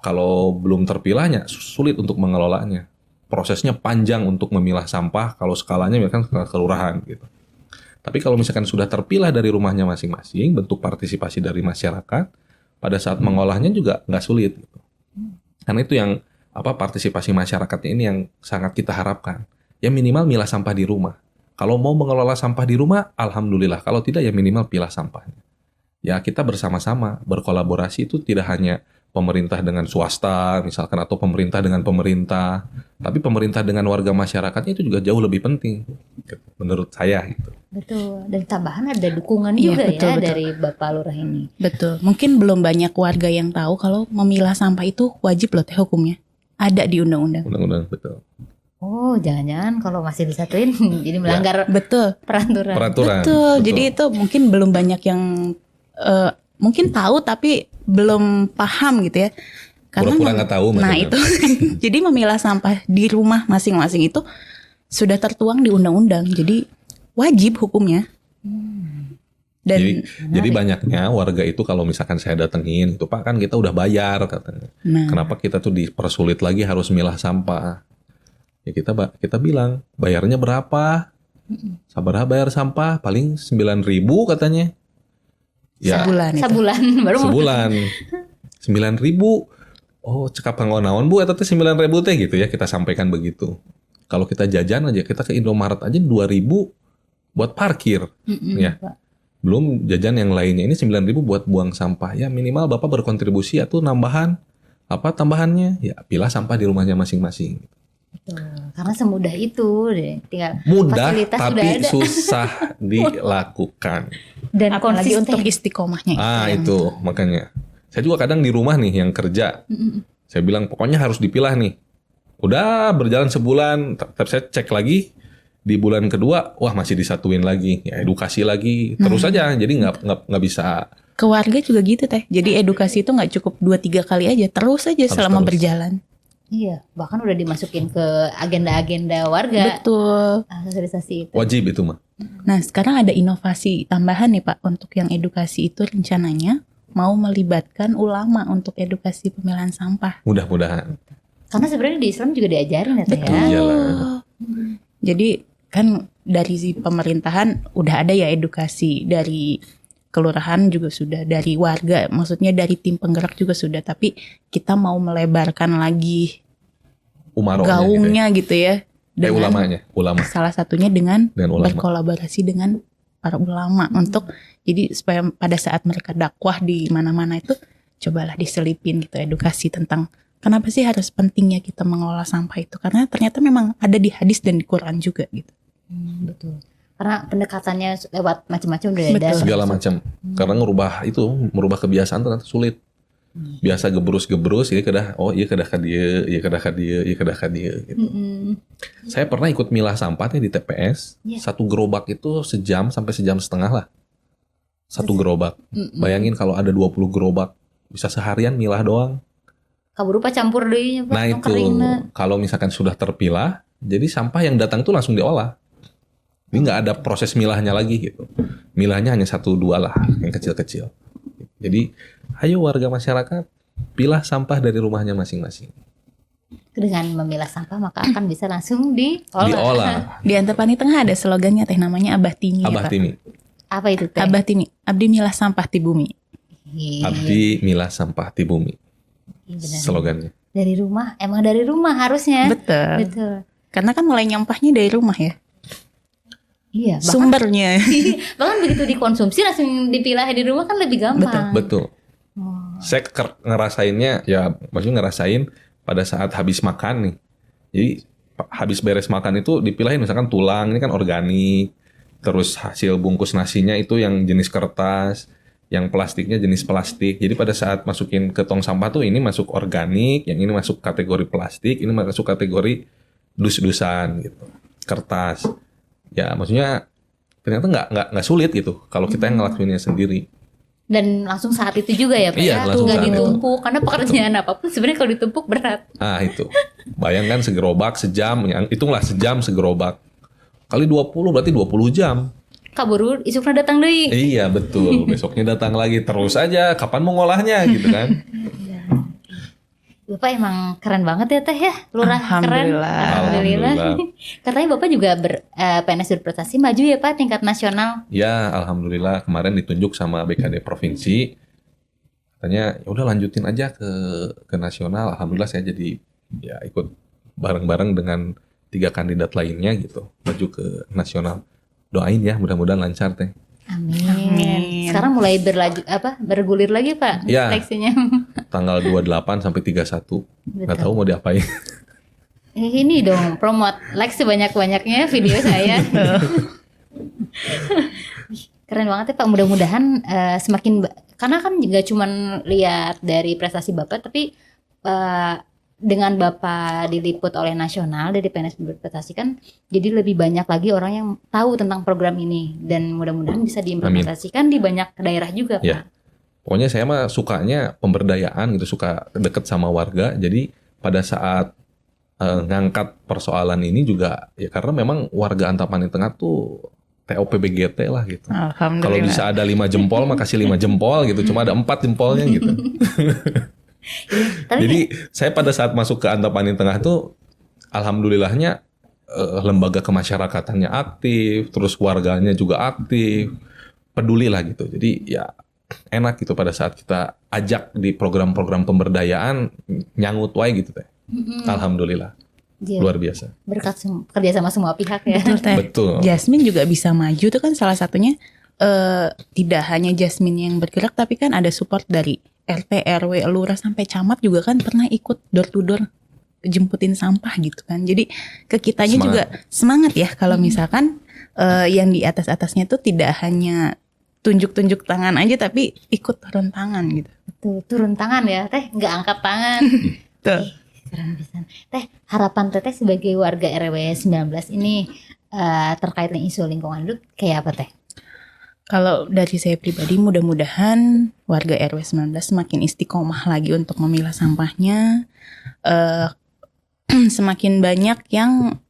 Kalau belum terpilahnya sulit untuk mengelolanya. Prosesnya panjang untuk memilah sampah kalau skalanya misalkan skala kelurahan gitu. Tapi kalau misalkan sudah terpilah dari rumahnya masing-masing, bentuk partisipasi dari masyarakat, pada saat mengolahnya juga nggak sulit gitu. Karena itu yang partisipasi masyarakatnya ini yang sangat kita harapkan. Ya minimal milah sampah di rumah. Kalau mau mengelola sampah di rumah, alhamdulillah. Kalau tidak ya minimal pilah sampahnya. Ya kita bersama-sama berkolaborasi, itu tidak hanya pemerintah dengan swasta misalkan, atau pemerintah dengan pemerintah, tapi pemerintah dengan warga masyarakatnya itu juga jauh lebih penting menurut saya gitu. Betul. Dan tambahan ada dukungan Iya, juga betul, ya betul. dari Bapak Lurah ini. Betul. Mungkin belum banyak warga yang tahu kalau memilah sampah itu wajib loh Teh hukumnya. Ada di undang-undang. Undang-undang betul. Oh, jangan-jangan kalau masih disatuin jadi melanggar Betul. peraturan. Betul. Jadi itu mungkin belum banyak yang mungkin tahu tapi belum paham gitu ya. Pura-pura nggak tahu. Nah itu. Jadi memilah sampah di rumah masing-masing itu sudah tertuang di undang-undang. Jadi wajib hukumnya. Dan jadi banyaknya warga itu kalau misalkan saya datengin itu, Pak kan kita udah bayar katanya. Kenapa kita tuh dipersulit lagi harus milah sampah? Ya kita bilang bayarnya berapa? Sabar bayar sampah paling 9.000 katanya. Ya, Sebulan baru mau. sebulan 9.000. Oh, cekap kanggo naon Bu, eta teh 9.000 teh gitu ya, kita sampaikan begitu. Kalau kita jajan aja, kita ke Indomaret aja 2.000 buat parkir. Ya. Belum jajan yang lainnya, ini 9.000 buat buang sampah. Ya minimal Bapak berkontribusi atau nambahan tambahannya? Ya pilah sampah di rumahnya masing-masing. Betul. Karena semudah itu deh. Tinggal Mudah fasilitas sudah tapi ada. susah dilakukan. Dan apalagi konsisten untuk istiqomahnya. Itu makanya. Saya juga kadang di rumah nih yang kerja. Saya bilang pokoknya harus dipilah nih. Udah berjalan sebulan, tapi saya cek lagi di bulan kedua, wah masih disatuin lagi, ya edukasi lagi, terus aja. Jadi nggak bisa. Ke warga juga gitu Teh. Jadi edukasi itu nggak cukup 2-3 kali aja, terus aja selama berjalan. Iya, bahkan udah dimasukin ke agenda-agenda warga. Betul. Sosialisasi itu. Wajib itu mah. Nah sekarang ada inovasi tambahan nih Pak untuk yang edukasi itu, rencananya mau melibatkan ulama untuk edukasi pemilahan sampah. Mudah-mudahan. Karena sebenarnya di Islam juga diajarin ya Teh ya. Iyalah. Jadi kan dari si pemerintahan udah ada ya edukasi, dari kelurahan juga sudah, dari warga, maksudnya dari tim penggerak juga sudah, tapi kita mau melebarkan lagi gaungnya gitu ya. Dengan ulama. Salah satunya dengan ulama. Berkolaborasi dengan para ulama untuk jadi supaya pada saat mereka dakwah di mana-mana itu cobalah diselipin gitu edukasi tentang kenapa sih harus pentingnya kita mengelola sampah itu, karena ternyata memang ada di hadis dan di Quran juga gitu. Betul. Karena pendekatannya lewat macam-macam udah ada. Segala macam. Karena merubah kebiasaan ternyata sulit. Biasa gebrus-gebrus, ini kedah, oh iya kedah ka dieu, iya kedah ka dieu, iya kedah ka dieu gitu. Saya pernah ikut milah sampah nih di TPS. Iya. Satu gerobak itu sejam sampai sejam setengah lah. Satu gerobak. Bayangin kalau ada 20 gerobak, bisa seharian milah doang. Kaburu campur deui nya Pak. Nah nu itu, keringna. kalau misalkan sudah terpilah, jadi sampah yang datang itu langsung diolah. Ini nggak ada proses milahnya lagi gitu. Milahnya hanya 1-2 lah, yang kecil-kecil. Jadi, ayo warga masyarakat, pilah sampah dari rumahnya masing-masing. Dengan memilah sampah maka akan bisa langsung diolah. Diolah. Di Antapani Tengah ada slogannya teh namanya Abah Timi. Abah ya, Pak. Timi. Apa itu teh? Abah Timi, abdi milah sampah ti bumi. Iya, Abdi milah sampah di bumi. iya, benar. Slogannya. Dari rumah, emang dari rumah harusnya. Betul. Betul. Karena kan mulai nyampahnya dari rumah ya. Iya, bahkan, Sumbernya. bahkan begitu dikonsumsi langsung dipilah di rumah kan lebih gampang. Betul. Oh. Saya ngerasainnya, ya maksudnya ngerasain pada saat habis makan nih. Jadi habis beres makan itu dipilahin misalkan tulang, ini kan organik. Terus hasil bungkus nasinya itu yang jenis kertas, yang plastiknya jenis plastik. Jadi pada saat masukin ke tong sampah tuh ini masuk organik, yang ini masuk kategori plastik, ini masuk kategori dus-dusan gitu, kertas. Ya maksudnya ternyata nggak sulit gitu kalau kita yang ngelakuinnya sendiri. Dan langsung saat itu juga ya Pak Iya, ya, langsung nggak saat itu. ditumpuk karena pekerjaan apapun sebenarnya kalau ditumpuk berat. Ah itu, bayangkan segerobak sejam, yang hitunglah sejam segerobak kali 20 berarti 20 jam. Kaburu isukna datang deui. Iya betul, besoknya datang lagi terus aja. Kapan mau ngolahnya gitu kan? Bapak emang keren banget ya Teh ya, lurah keren. Alhamdulillah. Alhamdulillah. Alhamdulillah. Katanya Bapak juga PNS berprestasi maju ya Pak tingkat nasional. Ya alhamdulillah kemarin ditunjuk sama BKD provinsi. Katanya ya udah lanjutin aja ke nasional. Alhamdulillah saya jadi ya ikut bareng-bareng dengan 3 kandidat lainnya gitu maju ke nasional. Doain ya mudah-mudahan lancar Teh. Amin. Amin. Sekarang mulai bergulir lagi Pak Ya. seleksinya. Tanggal 28 sampai 31. Nggak tahu mau diapain. Ini dong promote like sebanyak-banyaknya video saya. Keren banget ya Pak. Mudah-mudahan semakin karena kan nggak cuman lihat dari prestasi Bapak tapi dengan Bapak diliput oleh nasional dari PNS berprestasi kan jadi lebih banyak lagi orang yang tahu tentang program ini dan mudah-mudahan bisa diimplementasikan di banyak daerah juga Pak. Ya. Pokoknya saya mah sukanya pemberdayaan gitu, suka deket sama warga. Jadi pada saat ngangkat persoalan ini juga ya karena memang warga Antapani Tengah tuh TOP-BGT lah gitu. Alhamdulillah. Kalau bisa ada 5 jempol mah kasih 5 jempol gitu. Cuma ada 4 jempolnya gitu. Tapi Jadi saya pada saat masuk ke Antapani Tengah tuh alhamdulillahnya lembaga kemasyarakatannya aktif, terus warganya juga aktif, peduli lah gitu. Jadi ya enak gitu pada saat kita ajak di program-program pemberdayaan nyangut wae gitu Teh. Alhamdulillah. dia Luar biasa. berkat kerja sama semua pihak ya. Betul, Teh. Betul. Jasmine juga bisa maju tuh kan salah satunya tidak hanya Jasmine yang bergerak tapi kan ada support dari RT, RW, lurah sampai camat juga kan pernah ikut door to door jemputin sampah gitu kan. Jadi ke kitanya Semangat. juga semangat ya kalau misalkan yang di atas-atasnya tuh tidak hanya tunjuk-tunjuk tangan aja tapi ikut turun tangan gitu. Tuh, turun tangan ya Teh, nggak angkat tangan. Tuh. Keren pisan. Teh, harapan Teteh sebagai warga RW 19 ini terkait dengan isu lingkungan hidup kayak apa Teh? Kalau dari saya pribadi mudah-mudahan warga RW 19 semakin istiqomah lagi untuk memilah sampahnya. Semakin banyak yang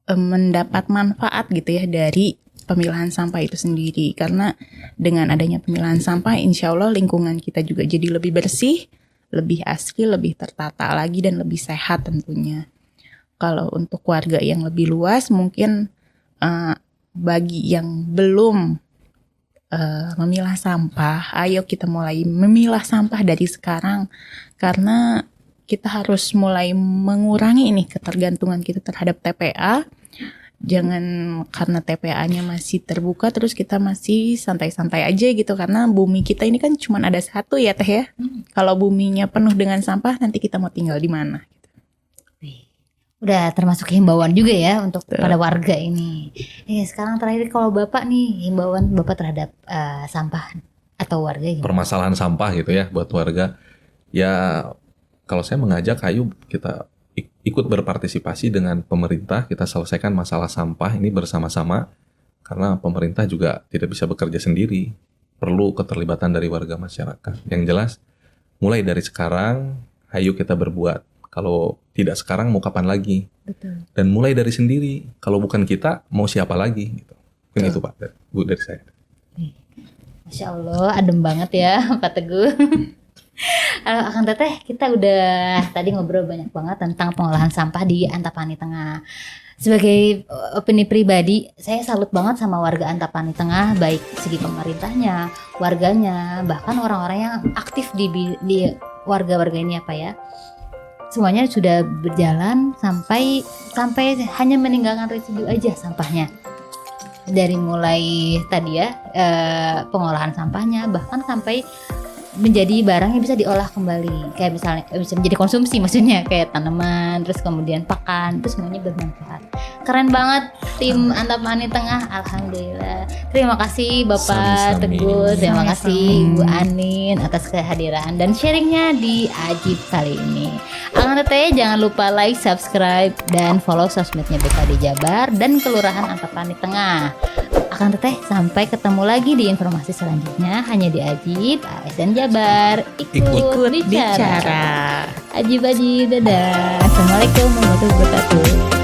mendapat manfaat gitu ya dari pemilahan sampah itu sendiri. Karena dengan adanya pemilahan sampah insya Allah lingkungan kita juga jadi lebih bersih, lebih asri, lebih tertata lagi dan lebih sehat tentunya. Kalau untuk warga yang lebih luas mungkin bagi yang belum memilah sampah, ayo kita mulai memilah sampah dari sekarang karena kita harus mulai mengurangi ini ketergantungan kita terhadap TPA. Jangan karena TPA-nya masih terbuka terus kita masih santai-santai aja gitu karena bumi kita ini kan cuma ada satu ya Teh ya. Kalau buminya penuh dengan sampah nanti kita mau tinggal di mana? Udah termasuk himbauan juga ya untuk pada warga ini. Sekarang terakhir kalau Bapak nih, himbauan Bapak terhadap sampah atau warga gimana? Permasalahan sampah gitu ya buat warga. Ya, kalau saya mengajak, ayo kita ikut berpartisipasi dengan pemerintah, kita selesaikan masalah sampah ini bersama-sama, karena pemerintah juga tidak bisa bekerja sendiri, perlu keterlibatan dari warga masyarakat. Yang jelas, mulai dari sekarang, ayo kita berbuat. Kalau tidak sekarang, mau kapan lagi? Betul. Dan mulai dari sendiri, kalau bukan kita, mau siapa lagi? Gitu. Mungkin Betul. itu Pak, Bu, dari saya. Masya Allah, adem banget ya Pak Teguh. Halo Akang Teteh, kita udah tadi ngobrol banyak banget tentang pengolahan sampah di Antapani Tengah. Sebagai opini pribadi, saya salut banget sama warga Antapani Tengah, baik segi pemerintahnya, warganya, bahkan orang-orang yang aktif di warga-warga ini apa ya. Semuanya sudah berjalan sampai hanya meninggalkan residu aja sampahnya. Dari mulai tadi ya pengolahan sampahnya, bahkan sampai menjadi barang yang bisa diolah kembali, kayak misalnya bisa menjadi konsumsi, maksudnya kayak tanaman, terus kemudian pakan, itu semuanya bermanfaat. Keren banget tim Antapani Tengah, alhamdulillah. Terima kasih Bapak Sami-sami. Teguh, terima Sami-sami. kasih Ibu Anin atas kehadiran dan sharingnya di Ajib kali ini. Akang Teteh jangan lupa like, subscribe, dan follow sosmednya BKD Jabar dan Kelurahan Antapani Tengah. Akang Teteh sampai ketemu lagi di informasi selanjutnya hanya di Ajib ASN Jabar. Ikut bicara. Bicara. Ajib, dadah. Assalamualaikum warahmatullahi wabarakatuh.